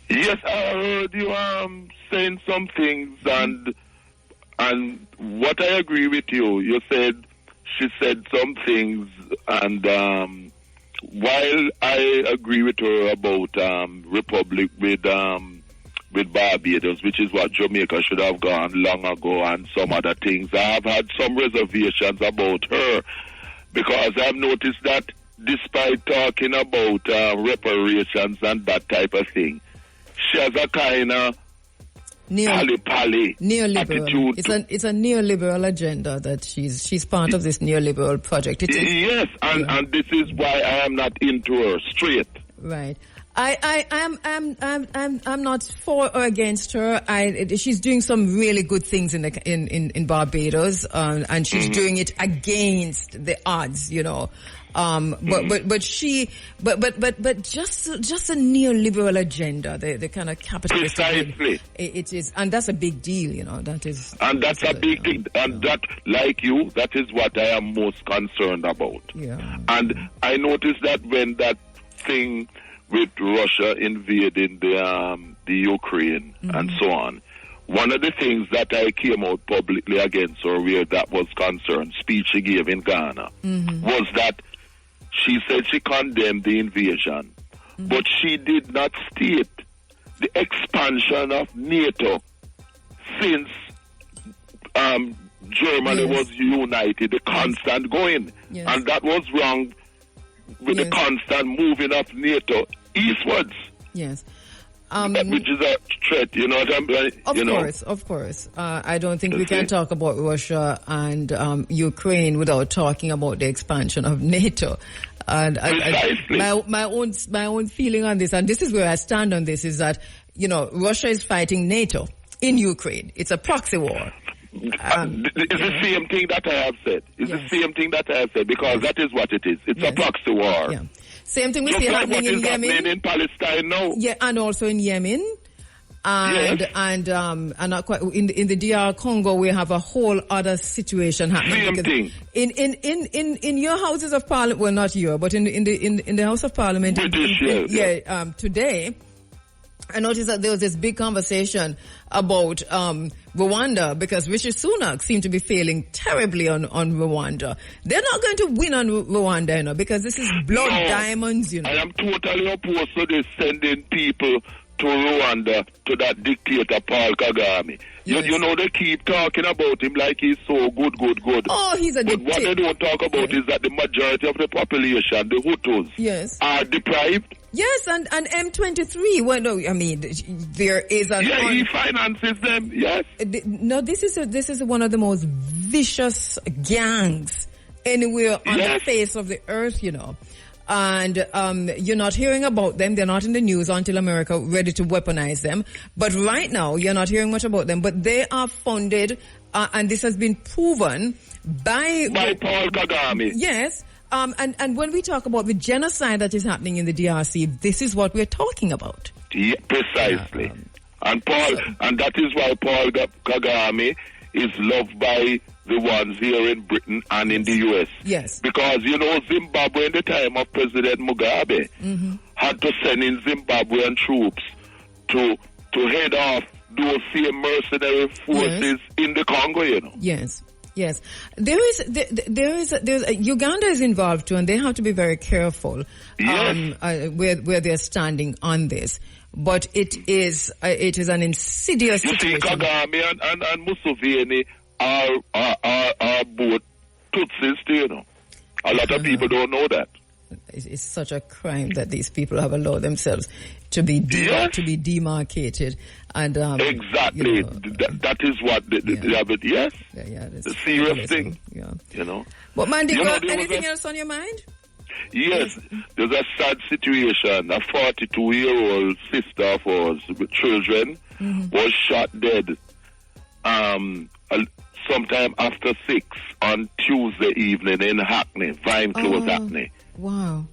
Yes, I heard you saying some things, and what I agree with you. You said she said some things, and while I agree with her about republic with Barbados, which is what Jamaica should have gone long ago, and some other things, I have had some reservations about her, because I've noticed that despite talking about reparations and that type of thing, she has a kind of neoliberal attitude. It's a neoliberal agenda that she's part of this neoliberal project. Yes, and this is why I am not into her straight. Right. I'm not for or against her. She's doing some really good things in Barbados, and she's doing it against the odds, But just a neoliberal agenda, the kind of capitalist. Precisely. It is, and that's a big deal, That is, and that's a big thing, and that, like you, that is what I am most concerned about. Yeah. And I noticed that when that thing with Russia invading the Ukraine and so on, one of the things that I came out publicly against her, where that was concerned, speech she gave in Ghana, was that she said she condemned the invasion, but she did not state the expansion of NATO since Germany was united, the constant going, and that was wrong with the constant moving of NATO eastwards. Yes. Which is a threat, you know what I'm saying? Of course. I don't think we can talk about Russia and Ukraine without talking about the expansion of NATO. And my own feeling on this, and this is where I stand on this, is that, Russia is fighting NATO in Ukraine. It's a proxy war. It's the same thing that I have said. The same thing that I have said, because that is what it is. It's a proxy war. Yeah. Same thing we see happening in Yemen. Happening in Palestine now. Yeah, and also in Yemen. And in the DR Congo, we have a whole other situation happening. Same thing. In your houses of parliament, well, not your, but in the House of Parliament, today, I noticed that there was this big conversation about Rwanda, because Rishi Sunak seemed to be failing terribly on Rwanda. They're not going to win on Rwanda, because this is blood diamonds, I am totally opposed to this sending people to Rwanda, to that dictator Paul Kagame. Yes. You know, they keep talking about him like he's so good. Oh, he's a dictator. But what they don't talk about is that the majority of the population, the Hutus, are deprived. Yes, and M23, well, no, I mean, there is an... Yeah, he finances them, yes. No, this is one of the most vicious gangs anywhere on the face of the earth, And you're not hearing about them. They're not in the news until America ready to weaponize them. But right now, you're not hearing much about them. But they are funded, and this has been proven by Paul Kagame. Yes. And when we talk about the genocide that is happening in the DRC, this is what we're talking about. Yeah, precisely. And that is why Paul Kagame is loved by the ones here in Britain and in the US. Yes. Because, Zimbabwe in the time of President Mugabe had to send in Zimbabwean troops to head off those same mercenary forces in the Congo, Yes. Yes, there's Uganda is involved too, and they have to be very careful where they're standing on this. But it is an insidious situation. You see, Kagame and Museveni are both Tutsis too, A lot of people don't know that. It's such a crime that these people have allowed themselves to be demarcated, and exactly that is what they have. Yes, the serious thing. But Mandy, anything else on your mind? Yes, there's a sad situation. A 42-year-old sister of ours with children was shot dead sometime after 6 on Tuesday evening in Hackney, Vine Close, Hackney. Wow.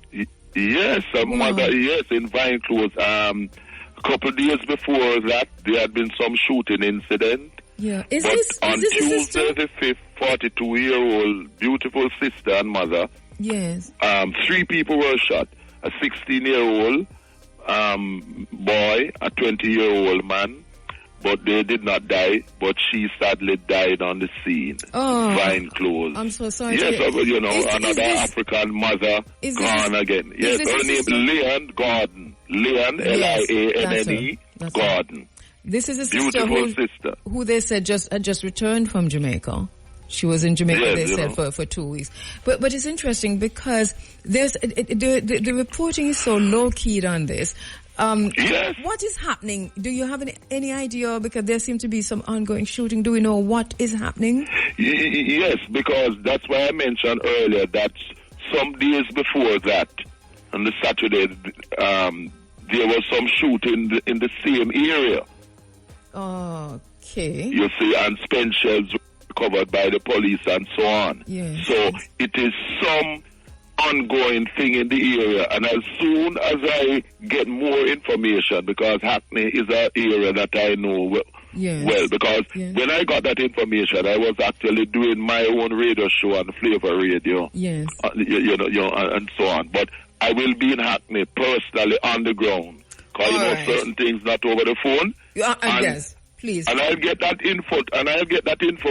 Yes, mother, yes, in Vine Close. A couple of days before that, there had been some shooting incident. Yeah. Is this Tuesday the 5th, 42-year-old beautiful sister and mother. Yes. 3 people were shot. A 16-year-old boy, a 20-year-old man, but they did not die, but she sadly died on the scene. Oh. Vine Close. I'm so sorry. Yes, another African mother gone again. Yes, her name is Leanne Gordon. Leanne, L-I-A-N-N-E, Gordon. This is a sister who they said had just returned from Jamaica. She was in Jamaica, yes, they said, for 2 weeks. But it's interesting because there's the reporting is so low-keyed on this. Yes. What is happening? Do you have any idea? Because there seems to be some ongoing shooting. Do we know what is happening? Yes, because that's why I mentioned earlier that some days before that, on the Saturday, there was some shooting in the same area. Okay. You see, and spent shells were recovered by the police and so on. Yes. So it is some ongoing thing in the area, and as soon as I get more information, because Hackney is an area that I know well, because when I got that information, I was actually doing my own radio show on Flavor Radio, yes, and so on. But I will be in Hackney personally on the ground, because certain things not over the phone. Yes. Please. And I'll get that info,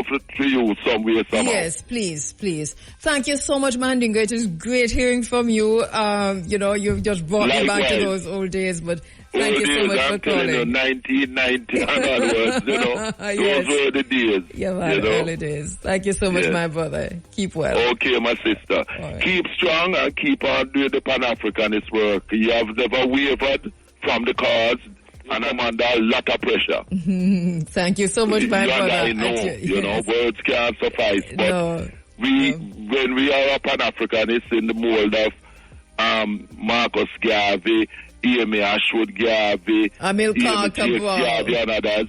for you somewhere, somehow. Yes, please. Thank you so much, Mandingo. It is great hearing from you. You've just brought me back to those old days, but thank you so much for calling. You, 1990 and onwards, those were the days. Yeah, man, early days. Thank you so much, my brother. Keep well. Okay, my sister. Right. Keep strong and keep on doing the Pan-Africanist work. You have never wavered from the cause. And I'm under a lot of pressure. Thank you so much, my brother. I know, words can't suffice. But when we are a Pan-Africanist in the mold of Marcus Garvey, Amy Ashwood Garvey, Amilcar Cabral, Garvey and others,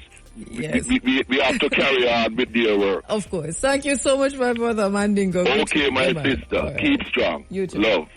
we have to carry on with their work. Of course. Thank you so much, my brother, Mandingo. Okay, my sister. Right. Keep strong. You too. Love.